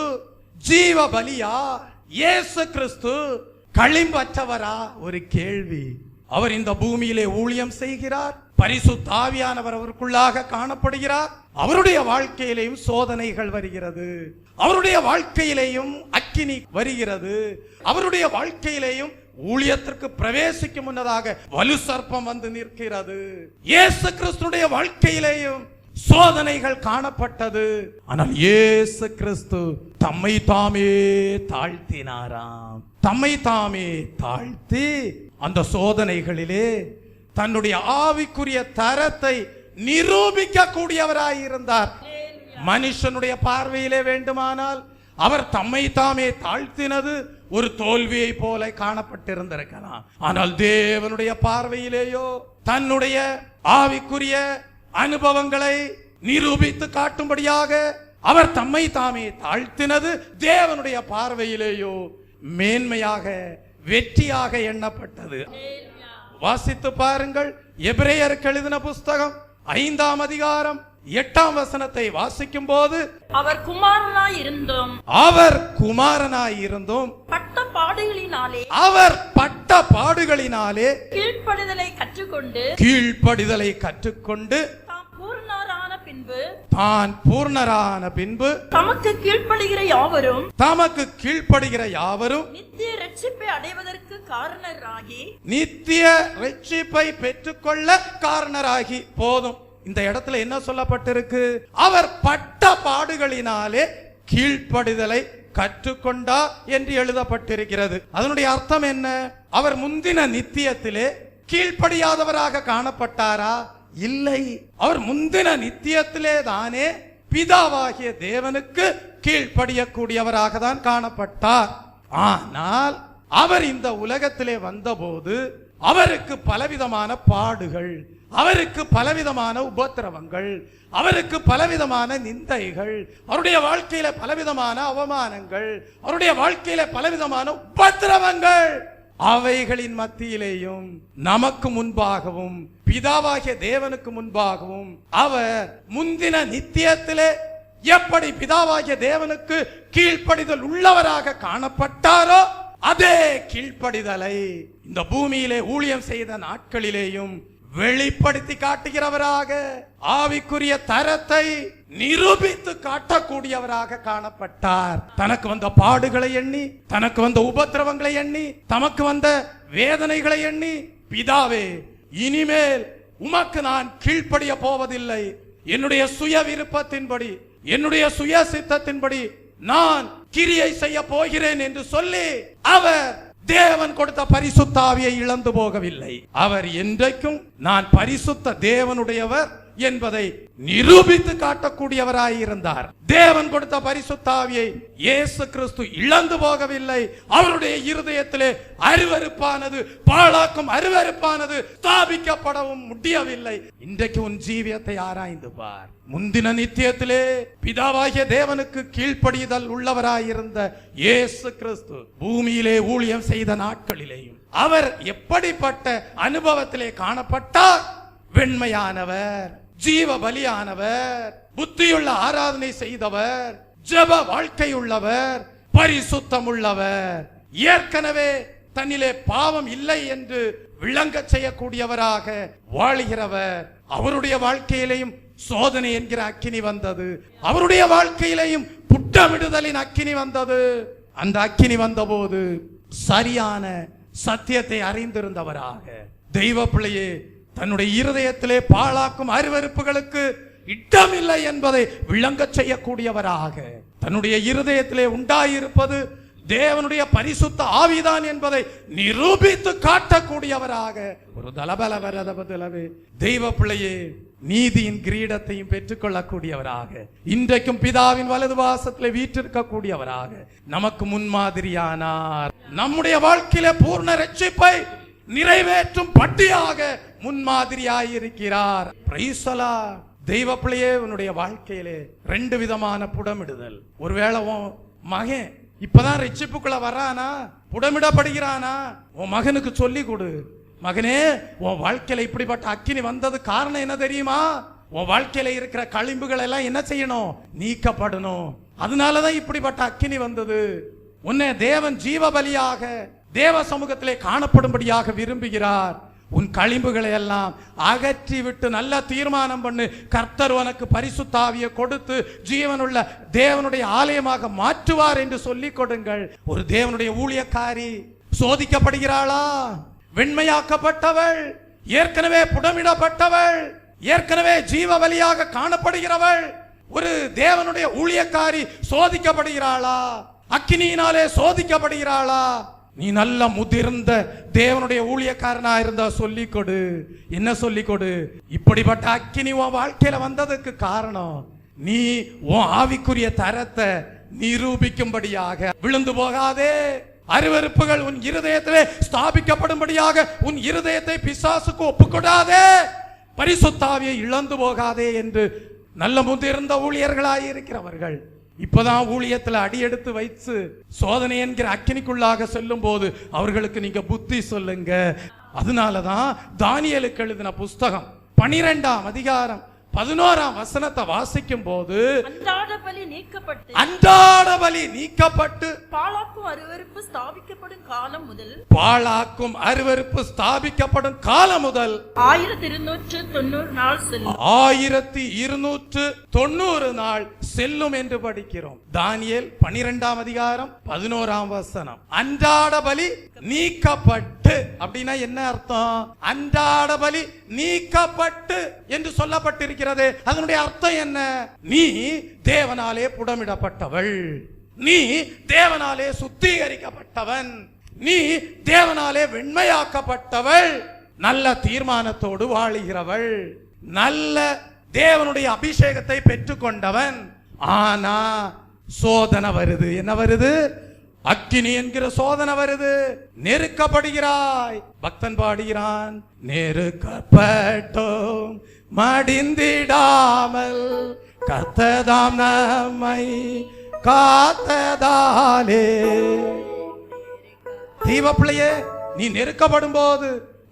ஜீவ பலியா? இயேசு கிறிஸ்து களிம்பற்றவரா? ஒரு கேள்வி. அவர் இந்த பூமியிலே ஊழியம் செய்கிறார், பரிசுத்த ஆவியானவர் அவருக்குள்ளாக காணப்படுகிறார். அவருடைய வாழ்க்கையிலேயும் சோதனைகள் வருகிறது, அவருடைய வாழ்க்கையிலேயும் அக்கினி வருகிறது, அவருடைய வாழ்க்கையிலேயும் ஊழியத்திற்கு பிரவேசிக்கும் முன்னதாக வலு சர்ப்பம் வந்து நிற்கிறது. இயேசு கிறிஸ்துடைய வாழ்க்கையிலேயும் சோதனைகள் காணப்பட்டது. ஆனால் இயேசு கிறிஸ்து தம்மை தாமே தாழ்த்தினாராம். தம்மை தாமே தாழ்த்தி அந்த சோதனைகளிலே தன்னுடைய ஆவிக்குரிய தரத்தை நிரூபிக்க கூடியவராயிருந்தார். மனுஷனுடைய பார்வையிலே வேண்டுமானால் அவர் தம்மை தாமே தாழ்த்தினது ஒரு தோல்வியை போல காணப்பட்டிருந்திருக்கலாம். ஆனால் தேவனுடைய பார்வையிலேயோ தன்னுடைய ஆவிக்குரிய அனுபவங்களை நிரூபித்து காட்டும்படியாக அவர் தம்மை தாமே தாழ்த்தினது தேவனுடைய பார்வையிலேயோ மேன்மையாக வெற்றியாக எண்ணப்பட்டது. வாசித்து பாருங்கள். எபிரேயருக்கு எழுதின புஸ்தகம் 5ஆம் அதிகாரம் 8ஆம் வசனத்தை வாசிக்கும் போது, அவர் குமாரனாயிருந்தும் அவர் பட்ட பாடுகளினாலே கீழ்ப்படிதலை கற்றுக்கொண்டு தான் பூர்ணரான பின்பு தமக்கு கீழ்ப்படுகிற யாவரும் நித்திய ரட்சிப்பை பெற்றுக்கொள்ள காரணராகி. போதும். இந்த இடத்துல என்ன சொல்லப்பட்டிருக்கு? அவர் பட்ட பாடுகளினாலே கீழ்ப்படிதலை கற்றுக்கொண்டார் என்று எழுதப்பட்டிருக்கிறது. அதனுடைய அர்த்தம் என்ன? அவர் முந்தின நித்தியத்திலே கீழ்ப்படியாதவராக காணப்பட்டாரா? இல்லை. அவர் முந்தின நித்தியத்திலே தானே பிதாவாகிய தேவனுக்கு கீழ்ப்படியக்கூடியவராக தான் காணப்பட்டார். ஆனால் அவர் இந்த உலகத்திலே வந்தபோது அவருக்கு பலவிதமான பாடுகள், அவருக்கு பலவிதமான உபத்திரவங்கள், அவருக்கு பலவிதமான நிந்தைகள், அவருடைய வாழ்க்கையில பலவிதமான அவமானங்கள், அவருடைய வாழ்க்கையில பலவிதமான உபத்திரவங்கள், அவைகளின் மத்தியிலேயும் நமக்கு முன்பாகவும் பிதாவாகிய தேவனுக்கு முன்பாகவும் அவர் முந்தின நித்தியத்திலே எப்படி பிதாவாகிய தேவனுக்கு கீழ்ப்படிதல் உள்ளவராக காணப்பட்டாரோ அதே கீழ்ப்படிதலை இந்த பூமியிலே ஊழியம் செய்த நாட்களிலேயும் வெளிப்படுத்தி காட்டுகிறவராக, ஆவிக்குரிய தரத்தை நிரூபித்து காட்டக்கூடியவராக காணப்பட்டார். தனக்கு வந்த பாடுகளை எண்ணி, தனக்கு வந்த உபத்திரவங்களை எண்ணி, தமக்கு வந்த வேதனைகளை எண்ணி, பிதாவே, இனிமேல் உமக்கு நான் கீழ்ப்படிய போவதில்லை, என்னுடைய சுய விருப்பத்தின்படி, என்னுடைய சுய சித்தத்தின்படி நான் கிரியை செய்ய போகிறேன் என்று சொல்லி அவர் தேவன் கொடுத்த பரிசுத்த ஆவியை இழந்து போகவில்லை. அவர் என்றைக்கும் நான் பரிசுத்த தேவனுடையவர் என்பதை நிரூபித்து காட்டக்கூடியவராயிருந்தார். தேவன் கொடுத்த பரிசுத்த ஆவியை இயேசு கிறிஸ்து இழந்து போகவில்லை. அவருடைய இருதயத்திலே அருவருப்பானது, பாழாக்கும் அருவருப்பானது ஸ்தாபிக்கப்படவும் முடியவில்லை. இன்றைக்கு உன் ஜீவியத்தை ஆராய்ந்து பார். முந்தின நித்தியத்திலே பிதாவாகிய தேவனுக்கு கீழ்ப்படிதல் உள்ளவராயிருந்த இயேசு கிறிஸ்து பூமியிலே ஊழியம் செய்த நாட்களிலேயும் அவர் எப்படிப்பட்ட அனுபவத்திலே காணப்பட்டார்? வெண்மையானவர், ஜீவ பலியானவர், புத்தியுள்ள ஆராதனை செய்தவர், ஜெப வாழ்க்கை உள்ளவர், பரிசுத்தம் உள்ளவர், ஏற்கனவே தன்னிலே பாவம் இல்லை என்று விளங்க செய்யக்கூடியவராக வாழுகிறவர். அவருடைய வாழ்க்கையிலேயும் சோதனை என்கிற அக்கினி வந்தது. அவருடைய வாழ்க்கையிலேயும் புட்டமிடுதலின் அக்கினி வந்தது. அந்த அக்கினி வந்தபோது சரியான சத்தியத்தை அறிந்திருந்தவராக, தெய்வ பிள்ளையே, தன்னுடைய இருதயத்திலே பாழாக்கும் அருவருப்புகளுக்கு இடமில்லை என்பதை விளங்க செய்யக்கூடியவராக, தன்னுடைய இருதயத்திலே உண்டாயிருப்பது தேவனுடைய பரிசுத்த ஆவிதான் என்பதை நிரூபித்து காட்டக்கூடியவராக ஒரு தலபலவரதபதலவே தெய்வ பிள்ளையே, நீதியின் கிரீடத்தையும் பெற்றுக்கொள்ளக்கூடியவராக, இன்றைக்கும் பிதாவின் வலது வாசத்திலே வீற்றிருக்கக்கூடியவராக நமக்கு முன்மாதிரியானார். நம்முடைய வாழ்க்கையில பூர்ண ரட்சிப்பை நிறைவேற்றும் பட்டியாக முன்மாதிரியாயிருக்கிறார். Praise the Lord. தெய்வ பிள்ளையே, உன்னுடைய வாழ்க்கையிலே 2 விதமான புடமிடுதல். ஒருவேளை உன் மகன் இப்பதான் ரட்சிப்புக்குள்ள வரானா, புடமிடப்படுகிறானா, உன் மகனுக்கு சொல்லி கொடு. மகனே, உன் வாழ்க்கையில இப்படிப்பட்ட அக்கினி வந்தது காரணம் என்ன தெரியுமா? உன் வாழ்க்கையில இருக்கிற களிம்புகள் எல்லாம் என்ன செய்யணும்? நீக்கப்படணும். அதனாலதான் இப்படிப்பட்ட அக்கினி வந்தது. உன்னை தேவன் ஜீவ பலியாக தேவ சமூகத்திலே காணப்படும்படியாக விரும்புகிறார். உன் களிம்புகளை எல்லாம் அகற்றி விட்டு நல்ல தீர்மானம் பண்ணு. கர்த்தர் உனக்கு பரிசுத்த ஆவியை கொடுத்து ஜீவனுள்ள தேவனுடைய ஆலயமாக மாற்றுவார் என்று சொல்லிக் கொடுங்கள். ஒரு தேவனுடைய ஊழியக்காரி சோதிக்கப்படுகிறாளா? வெண்மையாக்கப்பட்டவள், ஏற்கனவே புடமிடப்பட்டவள், ஏற்கனவே ஜீவ பலியாக காணப்படுகிறவள் ஒரு தேவனுடைய ஊழியக்காரி சோதிக்கப்படுகிறாளா? அக்கினியினாலே சோதிக்கப்படுகிறாளா? நீ நல்ல முதிர்ந்த தேவனுடைய ஊழியக்காரனா இருந்தா சொல்லிக் கொடு. என்ன சொல்லிக் கொடு? இப்படிப்பட்ட அக்கினி உன் வாழ்க்கையில வந்ததுக்கு காரணம் நீ உன் ஆவிக்குரிய தரத்தை நிரூபிக்கும்படியாக. விழுந்து போகாதே. அருவருப்புகள் உன் இருதயத்திலே ஸ்தாபிக்கப்படும்படியாக உன் இருதயத்தை பிசாசுக்கு ஒப்புக்கொடாதே. பரிசுத்தாவியை இழந்து போகாதே என்று நல்ல முதிர்ந்த ஊழியர்களாய் இருக்கிறவர்கள் இப்பதான் ஊழியத்துல அடியெடுத்து வைத்து சோதனை என்கிற அக்கினிக்குள்ளாக செல்லும் போது அவர்களுக்கு நீங்க புத்தி சொல்லுங்க. அதனாலதான் தானியேலுக்கு எழுதின புஸ்தகம் 12ஆம் அதிகாரம் 11ஆம் வசனத்தை வாசிக்கும் போது அன்றாட பலி நீக்கப்பட்டு பாழாக்கும் அருவருப்பு ஸ்தாபிக்கப்படும் காலம் முதல் 1290 நாள் செல்லும் என்று படிக்கிறோம். தானியேல் 12ஆம் அதிகாரம் 11ஆம் வசனம். அன்றாட பலி நீக்கப்பட்டு அப்படின்னா என்ன அர்த்தம்? அன்றாட பலி நீக்கப்பட்டு என்று சொல்லப்பட்டிருக்கிறது. அதனுடைய அர்த்தம் என்ன? நீ தேவனாலே புடமிடப்பட்டவள், நீ தேவனாலே சுத்திகரிக்கப்பட்டவன், நீ தேவனாலே வெண்மையாக்கப்பட்டவள், நல்ல தீர்மானத்தோடு வாழுகிறவள், நல்ல தேவனுடைய அபிஷேகத்தை பெற்றுக்கொண்டவன். ஆனா சோதனை வருது. என்ன வருது? அக்கினி என்கிற சோதனை வருது. நெருக்கப்படுகிறாய். பக்தன் பாடுகிறான், நெருக்கப்பட்டோம் மடிந்திடாமல் கர்த்ததாம் நம்மை காத்ததாலே. தீவப்பிள்ளையே, நீ நெருக்கப்படும் போது,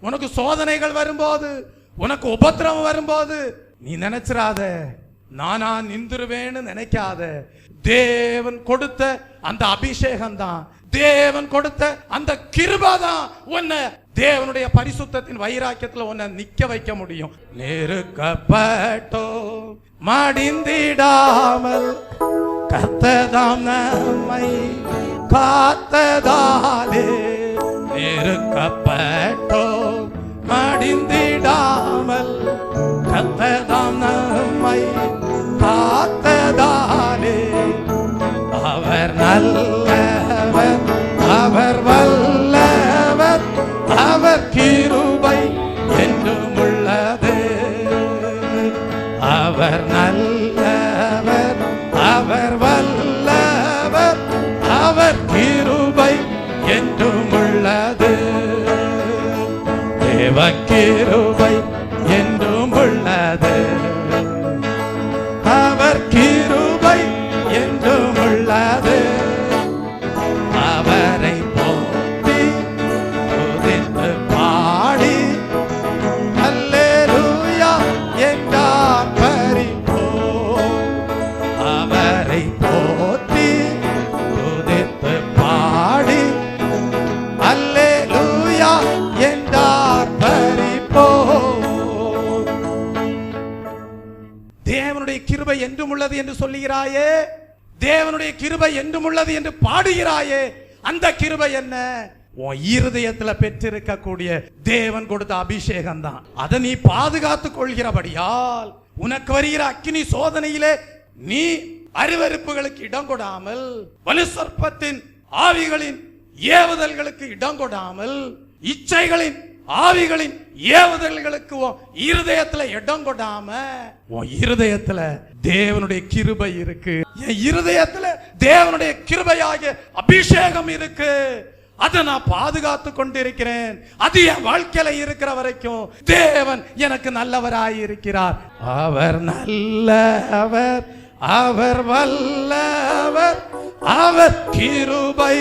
உனக்கு சோதனைகள் வரும்போது, உனக்கு உபத்திரவம் வரும்போது நீ நினைச்சிராத நானா நின்றுவேன்னு நினைக்காத. தேவன் கொடுத்த அந்த அபிஷேகம் தான், தேவன் கொடுத்த அந்த கிருபை தான் உன்னை தேவனுடைய பரிசுத்தத்தின் வைராக்கியத்துல உன்னை நிக்க வைக்க முடியும். நெருக்கப்பட்டோ மடிந்திடாமல் கர்த்ததாம் நம்மை காத்ததாலே. நெருக்கப்பட்டோ மடிந்திடாமல் கர்த்ததாம் நம்மை காத்ததாலே. அவர் நல்லவர், அவர் வல்லவர், அவர் கிருபை என்றும் உள்ளது. அவர் நல்லவர், அவர் வல்லவர், அவர் கிருபை என்றும் உள்ளது. தேவ கிருபை என்றும் உள்ளது. அவர் கிருபை என்றும் உள்ளது. அவரை போற்றி துதித்து பாடி அல்லேலூயா என்றார் பரிபோம். அவரை போற்றி துதித்து பாடி அல்லேலூயா என்றார் பரிபோம். தேவனுடைய கிருபை என்றும் உள்ளது என்று சொல்லுகிறாயே, தேவனுடைய கிருபை என்றும் உள்ளது என்று பாடுகிறாயே, அந்த கிருபை என்ன? உன் இருதயத்துல பெற்றிருக்கக்கூடிய தேவன் கொடுத்த அபிஷேகம் தான். அதை நீ பாதுகாத்துக் கொள்கிறபடியால் உனக்கு வருகிற அக்கினி சோதனையிலே நீ அருவருப்புகளுக்கு இடம் கொடாமல், வலு சர்ப்பத்தின் ஆவிகளின் ஏவுதல்களுக்கு இடம் கொடாமல், இச்சைகளின் ஆவிகளின் ஏவுதல்களுக்கு இருதயத்துல இடம் கொடாம உன் இருதயத்துல தேவனுடைய கிருபை இருக்கு. என் இருதயத்துல தேவனுடைய கிருபையாகிய அபிஷேகம் இருக்கு. அதை நான் பாதுகாத்து கொண்டிருக்கிறேன். அது என் வாழ்க்கையில இருக்கிற வரைக்கும் தேவன் எனக்கு நல்லவராய் இருக்கிறார். அவர் நல்லவர், அவர் வல்லவர், அவர் கிருபை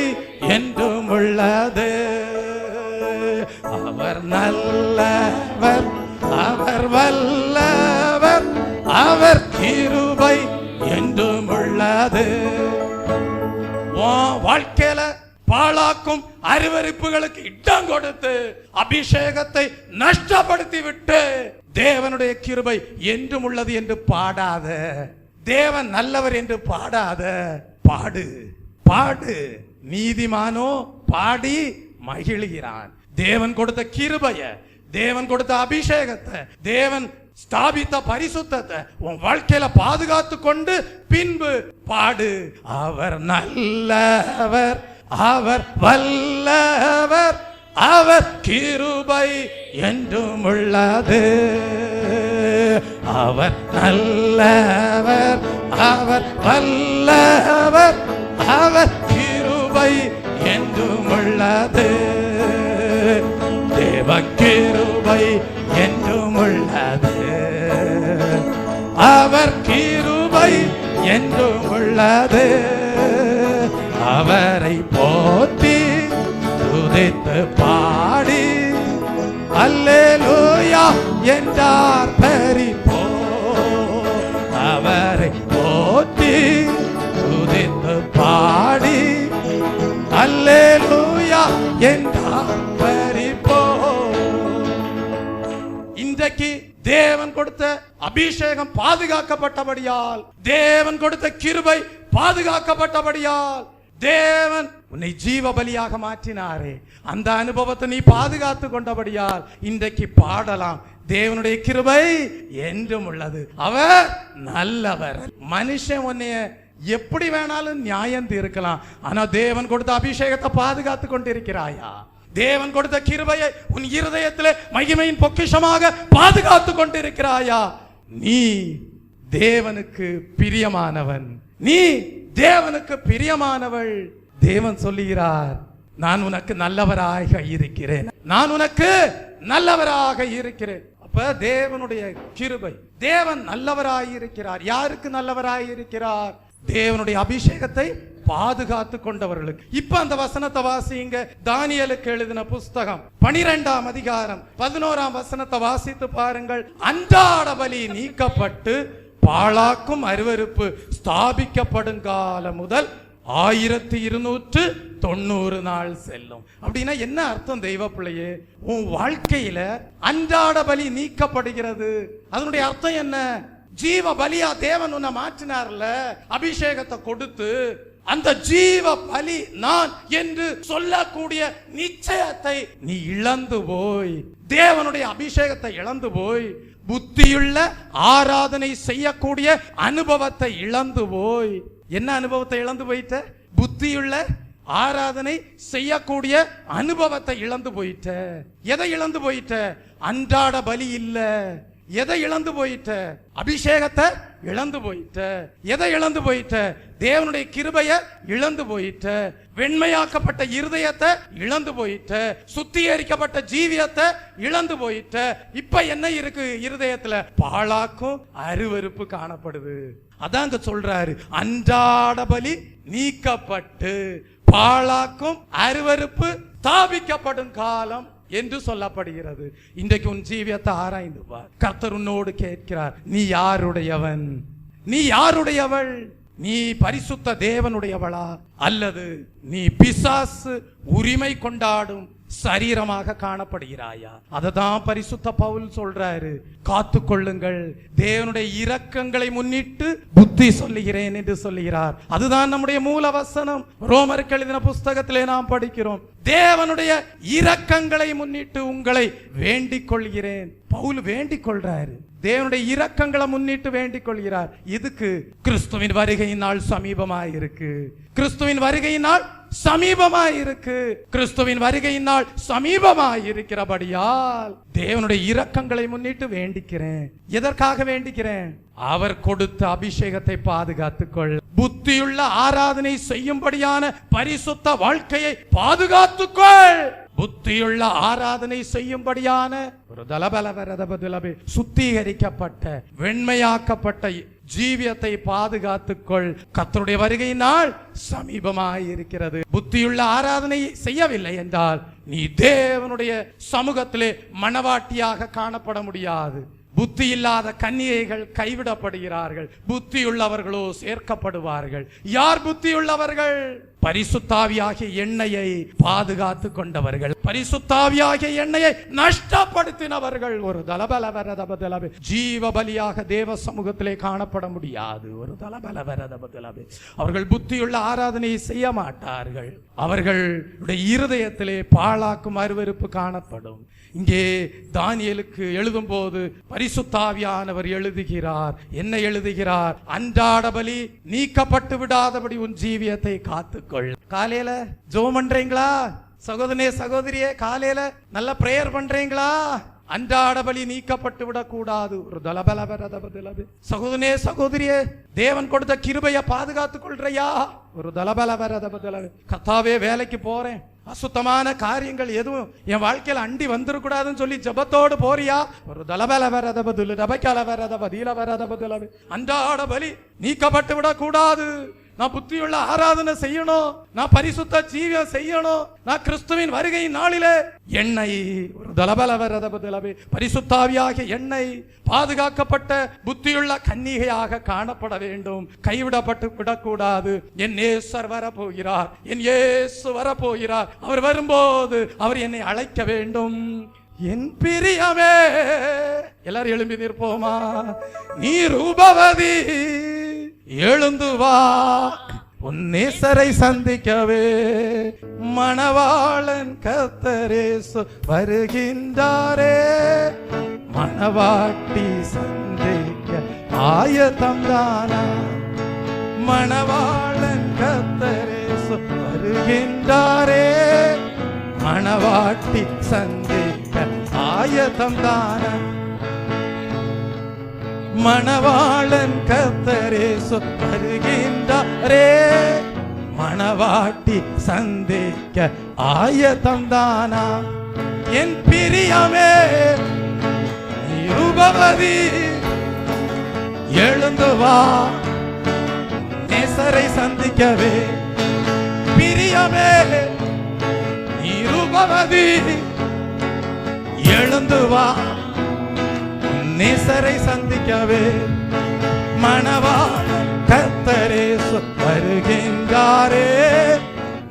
என்றும் உள்ளது. அவர் நல்லவர், அவர் வல்லவர், அவர் கிருபை என்றும் உள்ளது. வாழ்க்கையில பாழாக்கும் அருவருப்புகளுக்கு இடம் கொடுத்து அபிஷேகத்தை நஷ்டப்படுத்தி விட்டு தேவனுடைய கிருபை என்றும் உள்ளது என்று பாடாத, தேவன் நல்லவர் என்று பாடாத. பாடு பாடு. நீதிமானோ பாடி மகிழ்கிறான். தேவன் கொடுத்த கிருபைய, தேவன் கொடுத்த அபிஷேகத்தை, தேவன் ஸ்தாபித்த பரிசுத்தத்தை உன் வாழ்க்கையில பாதுகாத்து கொண்டு பின்பு பாடு. அவர் நல்லவர், அவர் வல்லவர், அவர் கிருபை என்றும் உள்ளது. அவர் நல்லவர், அவர் வல்லவர், அவர் கிருபை என்றும் உள்ளது. தேவ கிருபை என்றும் உள்ளது. உள்ளது, அவர் கிருபை என்றும் உள்ளது. அவரை போற்றி துதித்து பாடி அல்லேலூயா என்றார் பரிபோ. அவரை போற்றி துதித்து பாடி அல்லேலூயா என்றார் பரிபோ. இன்றைக்கு தேவன் கொடுத்த அபிஷேகம் பாதுகாக்கப்பட்டபடியால், தேவன் கொடுத்த கிருபை பாதுகாக்கப்பட்டபடியால், தேவன் உன்னை ஜீவ பலியாக மாற்றினாரே, அந்த அனுபவத்தை நீ பாதுகாத்து கொண்டபடியால் இன்றைக்கு பாடலாம், தேவனுடைய கிருபை என்றும் உள்ளது, அவர் நல்லவர். மனுஷன் உன்னைய எப்படி வேணாலும் நியாயம் தீர்க்கலாம், ஆனா தேவன் கொடுத்த அபிஷேகத்தை பாதுகாத்து கொண்டிருக்கிறாயா? தேவன் கொடுத்த கிருபையை உன் இருதயத்திலே மகிமையின் பொக்கிஷமாக பாதுகாத்து கொண்டிருக்கிறாயா? நீ தேவனுக்கு பிரியமானவன், நீ தேவனுக்கு பிரியமானவள். தேவன் சொல்லுகிறார், நான் உனக்கு நல்லவராக இருக்கிறேன், நான் உனக்கு நல்லவராக இருக்கிறேன். அப்ப தேவனுடைய கிருபை, தேவன் நல்லவராய் இருக்கிறார். யாருக்கு நல்லவராய் இருக்கிறார்? தேவனுடைய அபிஷேகத்தை பாதுகாத்து கொண்டவர்களுக்கு. இப்ப அந்த வசனத்தை வாசிங்க. தானியேலுக்கு எழுதின புஸ்தகம் 12ஆம் அதிகாரம் 11ஆம் வசனத்தை வாசித்து பாருங்கள். அன்றாட பலி நீக்கப்பட்டு பாழாக்கும் அருவருப்பு ஸ்தாபிக்கப்படும் காலம் முதல் 1290 நாள் செல்லும். அப்படின்னா என்ன அர்த்தம் தெய்வ பிள்ளையே? உன் வாழ்க்கையில அன்றாட பலி நீக்கப்படுகிறது. அதனுடைய அர்த்தம் என்ன? ஜீவ பலியா தேவன் உன்னை மாற்றினார்ல, அபிஷேகத்தை கொடுத்து அந்த ஜீவ பலி நான் என்று சொல்லக்கூடிய நிச்சயத்தை நீ இழந்து போய், தேவனுடைய அபிஷேகத்தை இழந்து போய், புத்தியுள்ள ஆராதனை செய்யக்கூடிய அனுபவத்தை இழந்து போய். என்ன அனுபவத்தை இழந்து போயிட்ட? புத்தியுள்ள ஆராதனை செய்யக்கூடிய அனுபவத்தை இழந்து போயிட்ட. எதை இழந்து போயிட்ட? அன்றாட பலி இல்ல. எதை இழந்து போயிட்ட? அபிஷேகத்தை இழந்து போயிட்ட. எதை இழந்து போயிட்ட? தேவனுடைய கிருபையை இழந்து போயிட்ட. வெண்மையாக்கப்பட்ட இருதயத்தை இழந்து போயிட்ட. சுத்திகரிக்கப்பட்ட ஜீவியத்தை இழந்து போயிட்ட. இப்ப என்ன இருக்கு இருதயத்துல? பாழாக்கும் அருவருப்பு காணப்படுது. அதாங்க சொல்றாரு, அன்றாட பலி நீக்கப்பட்டு பாழாக்கும் அருவருப்பு ஸ்தாபிக்கப்படும் காலம் என்று சொல்லப்படுகிறது. இன்றைக்கு உன் ஜீவியத்தை ஆராய்ந்து பார். கர்த்தர் உன்னோடு கேட்கிறார், நீ யாருடையவன்? நீ யாருடையவள்? நீ பரிசுத்த தேவனுடையவளா, அல்லது நீ பிசாசு உரிமை கொண்டாடும் சரீரமாக காணப்படுகிறாயா? அததான் பரிசுத்த பவுல் சொல்றாரு, காத்து கொள்ளுங்கள், தேவனுடைய இரக்கங்களை முன்னிட்டு புத்தி சொல்லுகிறேன் என்று சொல்லுகிறார். அதுதான் நம்முடைய மூல வசனம். ரோமருக்கு எழுதின புஸ்தகத்திலே நாம் படிக்கிறோம், தேவனுடைய இரக்கங்களை முன்னிட்டு உங்களை வேண்டிக் கொள்கிறேன். பவுல் வேண்டிக் கொள்றாரு, தேவனுடைய இரக்கங்களை முன்னிட்டு வேண்டிக் கொள்கிறார். இதுக்கு கிறிஸ்துவின் வருகையின் நாள் சமீபமாயிருக்கு. கிறிஸ்துவின் வருகையின் நாள் சமீபமாயிருக்கு. கிறிஸ்துவின் வருகையின் நாள் சமீபமாயிருக்கிறபடியால் தேவனுடைய இரக்கங்களை முன்னிட்டு வேண்டிக்கிறேன். எதற்காக வேண்டிக்கிறேன்? அவர் கொடுத்த அபிஷேகத்தை பாதுகாத்துக்கொள். புத்தியுள்ள ஆராதனை செய்யும்படியான பரிசுத்த வாழ்க்கையை பாதுகாத்துக்கொள். புத்தியுள்ள ஆராதனை செய்யும்படியான ஒரு தலபலவரதபதுலபே சுத்திகரிக்கப்பட்ட வெண்மையாக்கப்பட்ட ஜீவியத்தை பாதுகாத்துக்கொள். கர்த்தருடைய வருகையினால் சமீபமாயிருக்கிறது. புத்தியுள்ள ஆராதனை செய்யவில்லை என்றால் நீ தேவனுடைய சமூகத்திலே மணவாட்டியாக காணப்பட முடியாது. புத்தி இல்லாத கன்னிகைகள் கைவிடப்படுகிறார்கள், புத்தியுள்ளவர்களோ சேர்க்கப்படுவார்கள். யார் புத்தியுள்ளவர்கள்? பரிசுத்தாவியாகிய எண்ணெயை பாதுகாத்து கொண்டவர்கள், பரிசுத்தாவியாகிய எண்ணெயை நஷ்டப்படுத்தினவர்கள் ஒரு தலபலவரதபதலபே ஜீவ பலியாக தேவ சமூகத்திலே காணப்பட முடியாது. ஒரு தலபலவரதபதலபே அவர்கள் புத்தியுள்ள ஆராதனையை செய்ய மாட்டார்கள். அவர்களுடைய இருதயத்திலே பாழாக்கும் அருவருப்பு காணப்படும். இங்கே தானியேலுக்கு எழுதும் போது பரிசுத்தாவியானவர் எழுதுகிறார். என்ன எழுதுகிறார்? அன்றாட பலி நீக்கப்பட்டு விடாதபடி உன் ஜீவியத்தை காத்துக்கொள். காலையில ஜெபம் பண்றீங்களா சகோதரனே சகோதரியே? காலையில நல்ல பிரேயர் பண்றீங்களா? அன்றாட பலி நீக்கப்பட்டு விடக்கூடாது. ஒரு தலபலவரதபதலபே சகோதரனே சகோதரியே, தேவன் கொடுத்த கிருபையை பாதுகாத்துக் கொள்றியா? ஒரு தலபலவரதபதலபே கர்த்தாவே வேலைக்கு போறேன், அசுத்தமான காரியங்கள் எதுவும் என் வாழ்க்கையில அண்டி வந்துடக்கூடாதுன்னு சொல்லி ஜபத்தோடு போறியா? ஒரு தலபல வரத பதில் டபக்கால வரத பதில வரத பதில் அன்றாட பலி நீக்கப்பட்டு விடக்கூடாது. நான் புத்தியுள்ள ஆராதனை செய்யணும், நான் பரிசுத்த ஜீவியம் செய்யணும், நான் கிறிஸ்துவின் வருகையின் நாளிலே எண்ணெய் ஒரு தலபல வரத பதிலவே பரிசுத்தாவியாக எண்ணெய் பாதுகாக்கப்பட்ட புத்தியுள்ள கன்னிகையாக காணப்பட வேண்டும். கைவிடப்பட்டு விடக்கூடாது. என் நேசர் வரப்போகிறார், என் இயேசு வரப்போகிறார். அவர் வரும்போது அவர் என்னை அழைக்க வேண்டும். என் பிரியமே, எல்லாரும் எழும்பி நிற்போமா? நீ ரூபவதி எழுந்து வா, உன் நேசரை சந்திக்கவே. மணவாளன் கர்த்தரேசு வருகின்றாரே, மணவாட்டி சந்திக்க ஆயத்தம் தானா? மணவாளன் கர்த்தரேசு வருகின்றாரே, மணவாட்டி சந்திக்க ஆயத்தம் தானா? மணவாளன் கர்த்தரேசு வருகின்றாரே, மணவாட்டி சந்திக்க ஆயத்தம் தானா? என் பிரியமே, நீ ரூபவதி எழுந்து வா, நேசரை சந்திக்கவே. பிரியமே, நீ ரூபவதி எழுந்து வா, நேசரை சந்திக்கவே. மணவாளன் கர்த்தரேசு வருகின்றாரே,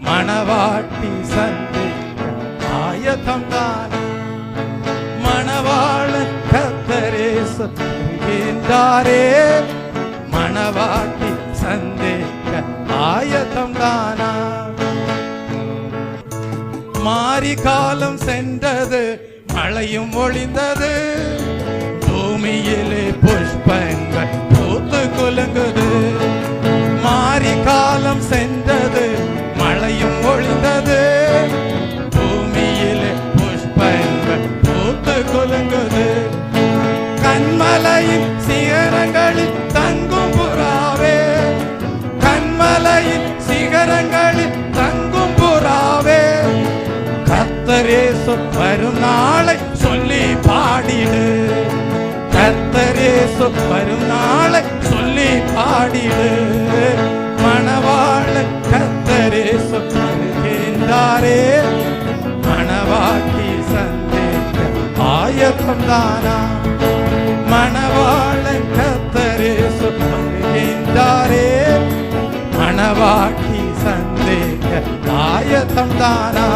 மணவாட்டி சந்திக்க ஆயத்தம் தானா? மணவாளன் கர்த்தரேசு வருகின்றாரே, மணவாட்டி சந்திக்க ஆயத்தம் தானா? மாரி காலம் சென்றது, மழையும் ஒளிந்தது, பூமியிலே புஷ்பங்கள் பூத்து குலுங்குது. மாரி காலம் சென்றது, மழையும் ஒளிந்தது, பூமியிலே புஷ்பங்கள் பூத்து குலுங்குது. கண்மலையின் சிகரங்களில் தங்கும் புறாவே, கண்மலையின் சிகரங்களில் தங்கும் புறாவே, கர்த்தரேசு வரும் நாளை சொல்லி பாடிடு. கர்த்தரேசு வரும் நாளை சொல்லி பாடிடு. மணவாளன் கர்த்தரேசு வருகின்றாரே, மணவாட்டி சந்திக்க ஆயத்தம் தானா? மணவாளன் கர்த்தரேசு வருகின்றாரே, மணவாட்டி சந்திக்க ஆயத்தம் தானா?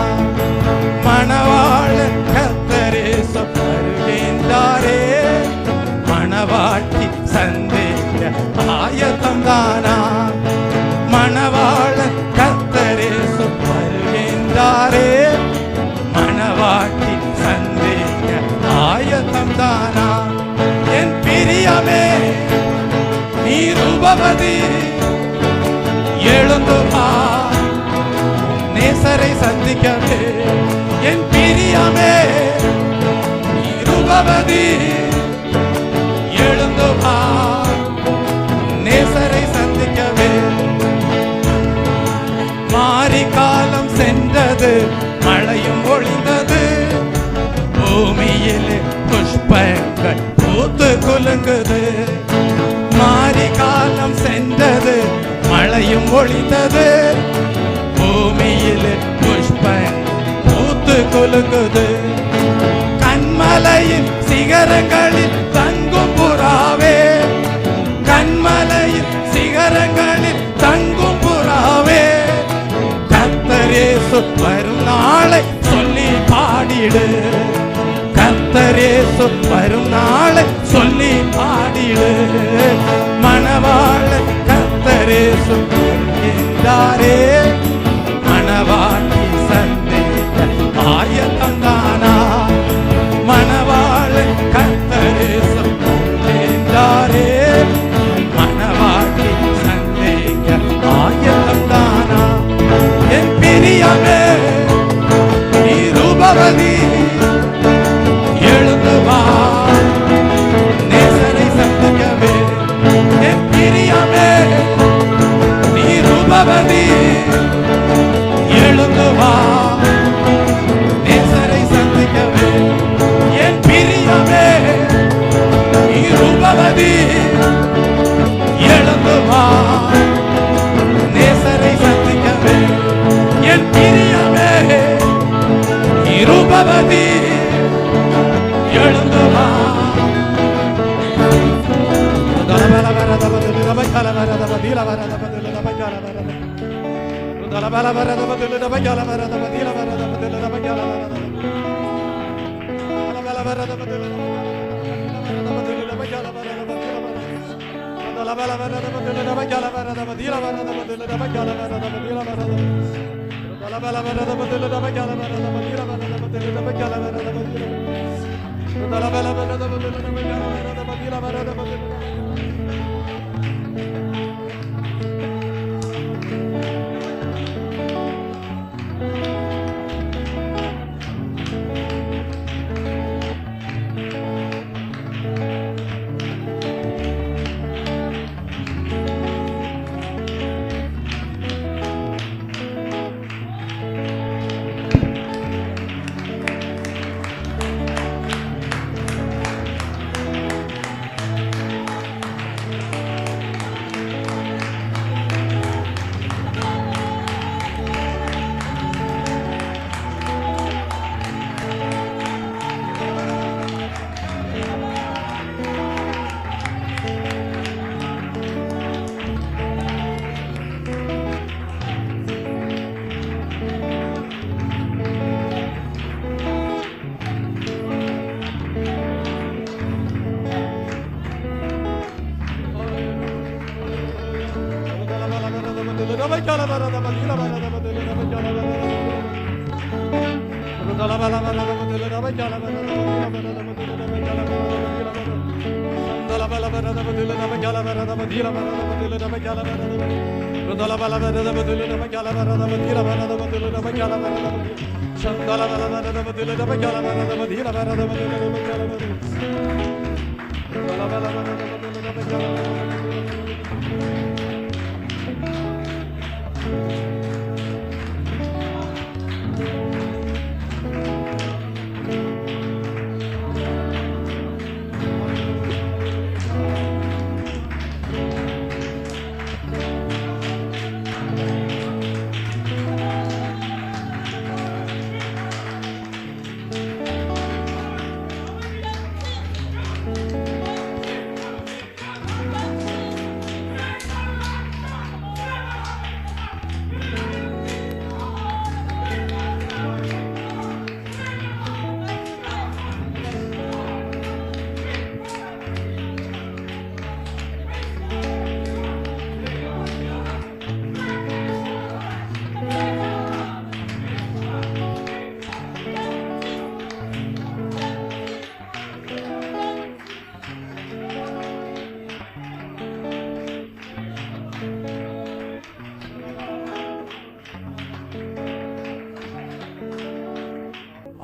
மணவாளன் கர்த்தரேசு வருகின்றாரே, மணவாட்டி சந்திக்க ஆயத்தம் தானா? மணவாளன் கர்த்தரேசு வருகின்றாரே, மணவாட்டி சந்திக்க ஆயத்தம் தானா? என் பிரியமே, நீ ரூபவதி எழுந்து வா, நேசரை சந்திக்கவே. என் பிரியமே, நீ ரூபவதி எழுந்து வா, நேசரை சந்திக்கவே. மாரி காலம் சென்றது, மழையும் ஒளிந்தது, பூமியில் புஷ்பங்கள் பூத்து குலுங்குது. மாரி காலம் சென்றது, மழையும் ஒளிந்தது, பூமியில் புஷ்பங்கள் பூத்து குலுங்குது. கண்மலையின் சிகரங்களில் தங்கும் புறாவே, கண்மலையின் சிகரங்களில் தங்கும் புறாவே, கர்த்தரேசு வரும் நாளை சொல்லி பாடிடு. கர்த்தரேசு வரும் நாளை சொல்லி பாடிடு. மணவாளன் கர்த்தரேசு வருகின்றாரே, மணவாட்டி சந்திக்க ஆயத்தம் தானா? மணவாளன் கர்த்தரேசு வருகின்றாரே, மணவாட்டி சந்திக்க ஆயத்தம் தானா? என் பிரியமே, நீ ரூபவதி எழுந்து வா,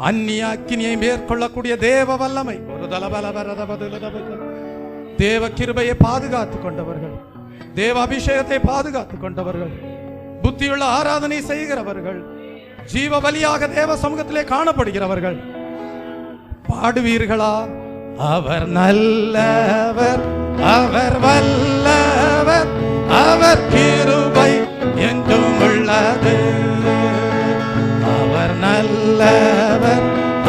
அந்நிய அக்கினியை மேற்கொள்ளக்கூடிய தேவ வல்லமை ஒரு தேவ கிருபையை பாதுகாத்துக் கொண்டவர்கள், தேவ அபிஷேகத்தை பாதுகாத்துக் கொண்டவர்கள், புத்தியுள்ள ஆராதனை செய்கிறவர்கள், ஜீவ பலியாக தேவ சமூகத்திலே காணப்படுகிறவர்கள் பாடுவீர்களா? அவர் நல்லவர், அவர் வல்லவர், அவர் கிருபை என்றும் உள்ளது. அவர் நல்லவர்,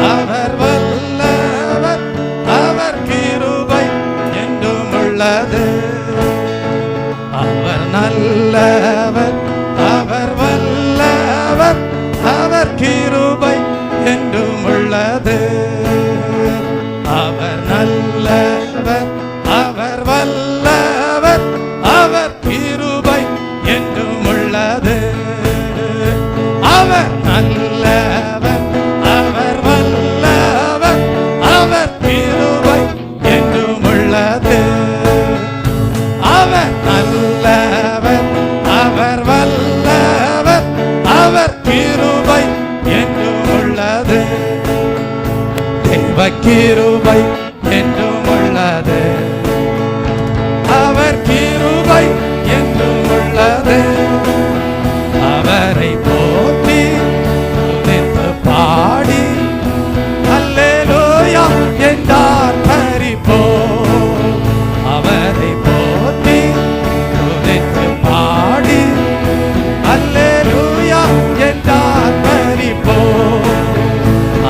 அவர் வல்லவர், அவர் கிருபை என்றும் உள்ளது. அவர் நல்லவர், அவர் வல்லவர், அவர் கிருபை என்றும் உள்ளது. அவர் நல்லவர், அவர் வல்லவர், அவர் கிருபை என்றும் உள்ளது. அவர் நல்லவர், அவர் வல்லவர், அவர் கிருபை என்றும் உள்ளது. அவர் நல்லவர், அவர் வல்லவர், அவர் கிருபை என்றும் உள்ளது. தேவ கிருபை என்றும் உள்ளது. அவர் கிருபை என்றும் உள்ளது. அவரை போற்றி துதித்து பாடி அல்லேலூயா என்றார் பரிபோல். அவரை போற்றி துதித்து பாடி அல்லேலூயா என்றார் பரிபோல்.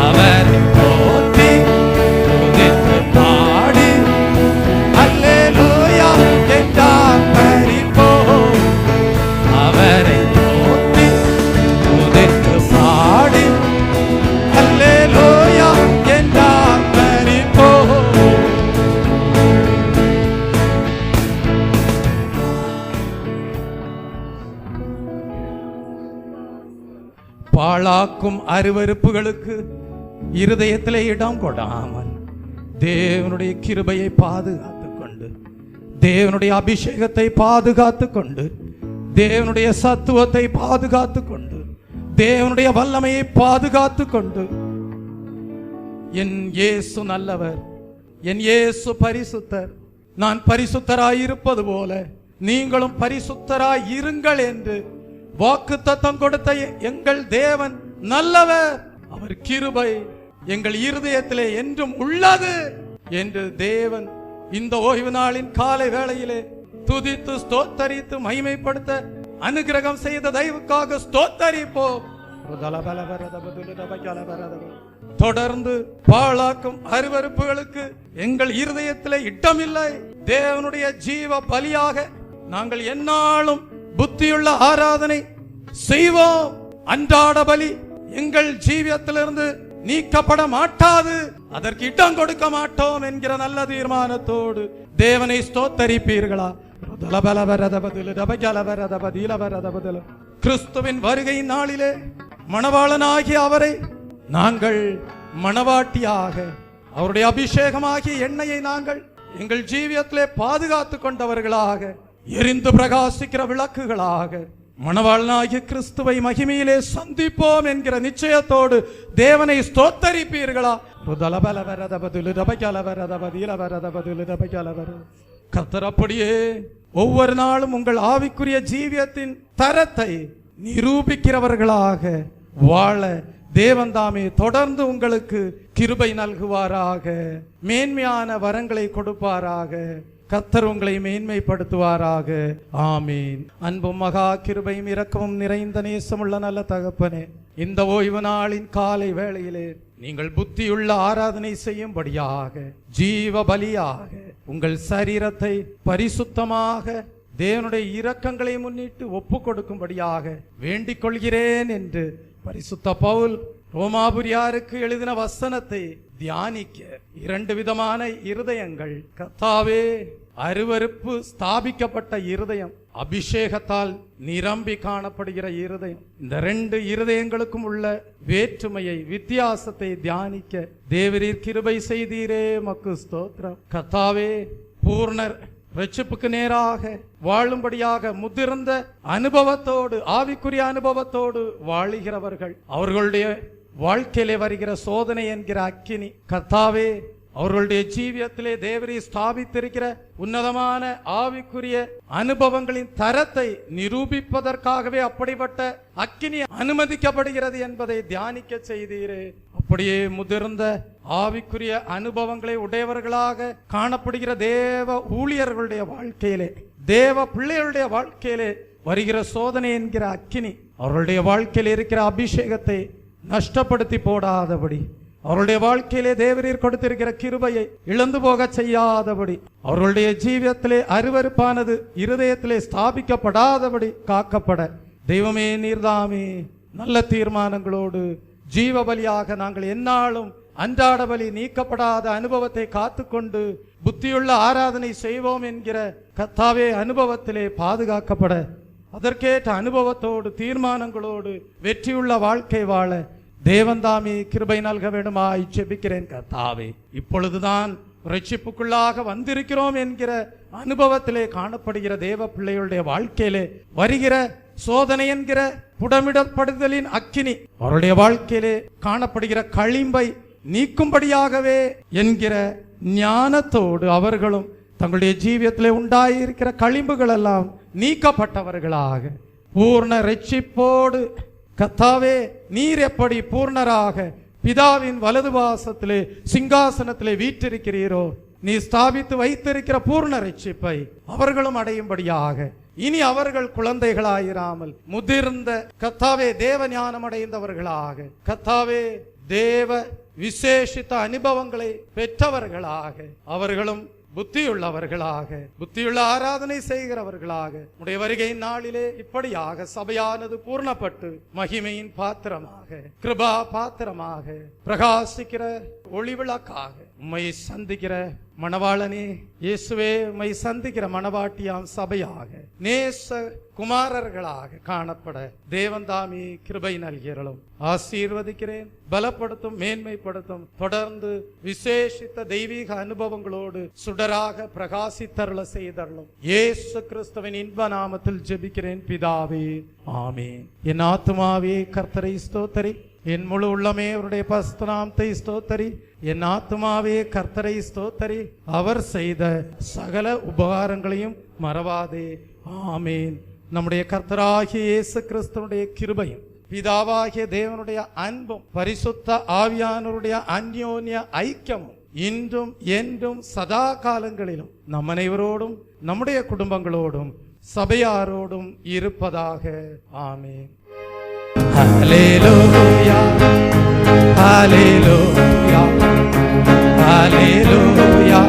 அவரை போற்றி துதித்து பாழாக்கும் அருவருப்புகளுக்கு இருதயத்திலே இடம் கொடாமல் தேவனுடைய கிருபையை பாதுகாத்துக் கொண்டு, தேவனுடைய அபிஷேகத்தை பாதுகாத்துக் கொண்டு, தேவனுடைய சத்துவத்தை பாதுகாத்துக் கொண்டு, தேவனுடைய வல்லமையை பாதுகாத்துக் கொண்டு, என் இயேசு நல்லவர், என் இயேசு பரிசுத்தர், நான் பரிசுத்தராயிருப்பது போல நீங்களும் பரிசுத்தராய் இருங்கள் என்று வாக்குத்தத்தம் கொடுத்த எங்கள் தேவன் நல்லவர், அவர் கிருபை எங்கள் இருதயத்திலே என்றும் உள்ளது என்று தேவன் இந்த ஓய்வு நாளின் காலை வேளையிலே துதித்து ஸ்தோத்தரித்து மகிமைப்படுத்த அனுகிரகம் செய்த தயவுக்காக ஸ்தோத்தரிப்போம். தொடர்ந்து பாழாக்கும் அருவருப்புகளுக்கு எங்கள் இருதயத்திலே இடமில்லை. தேவனுடைய ஜீவ பலியாக நாங்கள் எந்நாளும் புத்தியுள்ள ஆராதனை செய்வோம். அன்றாட பலி எங்கள் ஜீவியத்திலிருந்து நீக்கப்பட மாட்டாது, அதற்கு இடம் கொடுக்க மாட்டோம் என்கிற நல்ல தீர்மானத்தோடு தேவனை ஸ்தோத்தரிப்பீர்களா? கிறிஸ்துவின் வருகை நாளிலே மணவாளனாகிய அவரை நாங்கள் மணவாட்டியாக, அவருடைய அபிஷேகமாகிய எண்ணெயை நாங்கள் எங்கள் ஜீவியத்திலே பாதுகாத்து கொண்டவர்களாக, எரிந்து பிரகாசிக்கிற விளக்குகளாக மணவாளனாகிய கிறிஸ்துவை மகிமையிலே சந்திப்போம் என்கிற நிச்சயத்தோடு தேவனை ஸ்தோத்தரிப்பீர்களா? கர்த்தர் அப்படியே ஒவ்வொரு நாளும் உங்கள் ஆவிக்குரிய ஜீவியத்தின் தரத்தை நிரூபிக்கிறவர்களாக வாழ தேவன் தாமே தொடர்ந்து உங்களுக்கு கிருபை நல்குவாராக, மேன்மையான வரங்களை கொடுப்பாராக. கர்த்தர் உங்களை மேன்மைப்படுத்துவாராக. ஆமீன். அன்பும் மகா கிருபையும் இரக்கமும் நிறைந்த நேசமுள்ள நல்ல தகப்பனே, இந்த ஓய்வு நாளின் காலை வேளையிலே நீங்கள் புத்தியுள்ள ஆராதனை செய்யும்படியாக, ஜீவ பலியாக உங்கள் சரீரத்தை பரிசுத்தமாக தேவனுடைய இரக்கங்களை முன்னிட்டு ஒப்பு கொடுக்கும்படியாக வேண்டிக் கொள்கிறேன் என்று பரிசுத்த பவுல் ரோமாபுரியாருக்கு எழுதின வசனத்தை தியானிக்க 2 விதமான இருதயங்கள், கர்த்தாவே அருவருப்பு ஸ்தாபிக்கப்பட்ட இருதயம், அபிஷேகத்தால் நிரம்பி காணப்படுகிற இருதயம், இந்த 2 இருதயங்களுக்கும் உள்ள வேற்றுமையை, வித்தியாசத்தை தியானிக்க தேவரீர் கிருபை செய்தீரே, மக்கு ஸ்தோத்திரம். கர்த்தாவே பூர்ணர் ரட்சிப்புக்கு நேராக வாழும்படியாக முதிர்ந்த அனுபவத்தோடு, ஆவிக்குரிய அனுபவத்தோடு வாழுகிறவர்கள், அவர்களுடைய வாழ்க்கையிலே வருகிற சோதனை என்கிற அக்கினி, கர்த்தாவே அவர்களுடைய ஜீவியத்திலே தேவரீ ஸ்தாபித்திருக்கிற உன்னதமான ஆவிக்குரிய அனுபவங்களின் தரத்தை நிரூபிப்பதற்காகவே அப்படிப்பட்ட அக்கினி அனுமதிக்கப்படுகிறது என்பதை தியானிக்க செய்தீரே. அப்படியே முதிர்ந்த ஆவிக்குரிய அனுபவங்களை உடையவர்களாக காணப்படுகிற தேவ ஊழியர்களுடைய வாழ்க்கையிலே, தேவ பிள்ளைகளுடைய வாழ்க்கையிலே வருகிற சோதனை என்கிற அக்கினி அவர்களுடைய வாழ்க்கையில் இருக்கிற அபிஷேகத்தை நஷ்டப்படுத்தி போடாதபடி, அவருடைய வாழ்க்கையிலே தேவரீர் கொடுத்திருக்கிற கிருபையை இழந்து போக செய்யாதபடி, அவர்களுடைய ஜீவியத்திலே அருவருப்பானது இருதயத்திலே ஸ்தாபிக்கப்படாதபடி காக்கப்பட தெய்வமே நீர்தாமே நல்ல தீர்மானங்களோடு ஜீவ பலியாக நாங்கள் எந்நாளும் அன்றாட பலி நீக்கப்படாத அனுபவத்தை காத்துக்கொண்டு புத்தியுள்ள ஆராதனை செய்வோம் என்கிற கர்த்தாவே அனுபவத்திலே பாதுகாக்கப்பட, அதற்கேற்ற அனுபவத்தோடு தீர்மானங்களோடு வெற்றியுள்ள வாழ்க்கை வாழ தேவன்தாமே கிருபை நல்க வேண்டுமா ஜெபிக்கிறேன். கர்த்தாவே இப்பொழுதுதான் ரட்சிப்புக்குள்ளாக வந்திருக்கிறோம் என்கிற அனுபவத்திலே காணப்படுகிற தேவ பிள்ளைகளுடைய வாழ்க்கையிலே வருகிற சோதனை என்கிற புடமிடப்படுதலின் அக்கினி அவருடைய வாழ்க்கையிலே காணப்படுகிற களிம்பை நீக்கும்படியாகவே என்கிற ஞானத்தோடு அவர்களும் தங்களுடைய ஜீவியத்திலே உண்டாயிருக்கிற களிம்புகள் எல்லாம் நீக்கப்பட்டவர்களாக பூர்ண ரட்சிப்போடு, கர்த்தாவே நீர் எப்படி பூர்ணராக பிதாவின் வலது வாசத்திலே சிங்காசனத்திலே வீற்றிருக்கிறீரோ, நீ ஸ்தாபித்து வைத்திருக்கிற பூர்ண ரட்சிப்பை அவர்களும் அடையும்படியாக, இனி அவர்கள் குழந்தைகளாயிராமல் முதிர்ந்த கர்த்தாவே தேவ ஞானம் அடைந்தவர்களாக, கர்த்தாவே தேவ விசேஷித்த அனுபவங்களை பெற்றவர்களாக அவர்களும் புத்தியுள்ளவர்களாக, புத்தியுள்ள ஆராதனை செய்கிறவர்களாக உடைய வருகை நாளிலே இப்படியாக சபையானது பூர்ணப்பட்டு மகிமையின் பாத்திரமாக, கிருபா பாத்திரமாக, பிரகாசிக்கிற ஒளி விளக்காக உம்மை சந்திக்கிற மணவாளனே இயேசுவே, உம்மை சந்திக்கிற மணவாட்டியாம் சபையாக நேச குமாரர்களாக காணப்பட தேவன் தாமே கிருபை நல்கிறோம். ஆசீர்வதிக்கிறேன், பலப்படுத்தும், மேன்மைப்படுத்தும். தொடர்ந்து விசேஷித்த தெய்வீக அனுபவங்களோடு சுடராக பிரகாசித்தருள செய்தருளும். இயேசு கிறிஸ்துவின் இன்ப நாமத்தில் ஜெபிக்கிறேன் பிதாவே, ஆமென். என் ஆத்துமாவே கர்த்தரை ஸ்தோத்தரி, என் முழு உள்ளமே அவருடைய பரிசுத்த நாமத்தை ஸ்தோத்தரி. என் ஆத்துமாவே கர்த்தரை ஸ்தோத்தரி, அவர் செய்த சகல உபகாரங்களையும் மறவாதே, ஆமேன். நம்முடைய கர்த்தராகிய இயேசு கிறிஸ்துவுடைய கிருபையும் பிதாவாகிய தேவனுடைய அன்பும் பரிசுத்த ஆவியானவருடைய அந்யோன்ய ஐக்கியமும் இன்றும் என்றும் சதா காலங்களிலும் நம் அனைவரோடும் நம்முடைய குடும்பங்களோடும் சபையாரோடும் இருப்பதாக, ஆமேன். Hallelujah, hallelujah, hallelujah,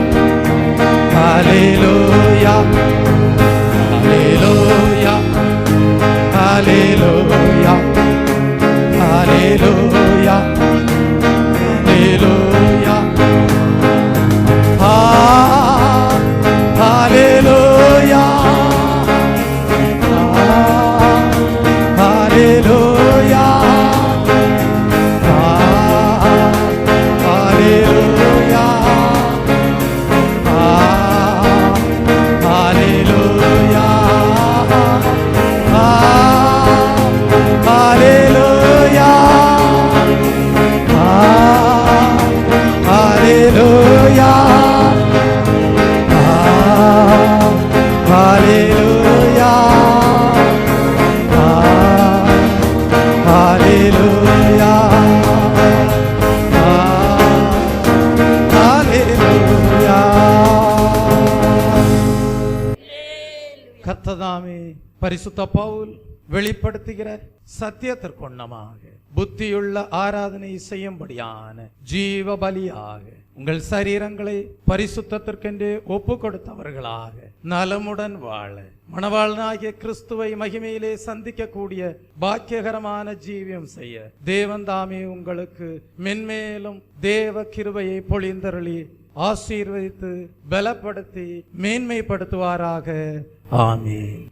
hallelujah, hallelujah, hallelujah, hallelujah, hallelujah, hallelujah. கர்த்ததாமே பரிசுத்த பவுல் வெளிப்படுத்துகிற சத்தியத்திற்கொன்னமாக புத்தியுள்ள ஆராதனை செய்யும்படியான ஜீவ பலியாக உங்கள் சரீரங்களை பரிசுத்தத்திற்கென்று ஒப்பு கொடுத்தவர்களாக நலமுடன் வாழ மணவாளனாகிய கிறிஸ்துவை மகிமையிலே சந்திக்கக்கூடிய பாக்கியகரமான ஜீவியம் செய்ய தேவன் தாமே உங்களுக்கு மென்மேலும் தேவ கிருபையை பொழிந்தருளி ஆசீர்வதித்து பலப்படுத்தி மேன்மைப்படுத்துவாராக, ஆமென்.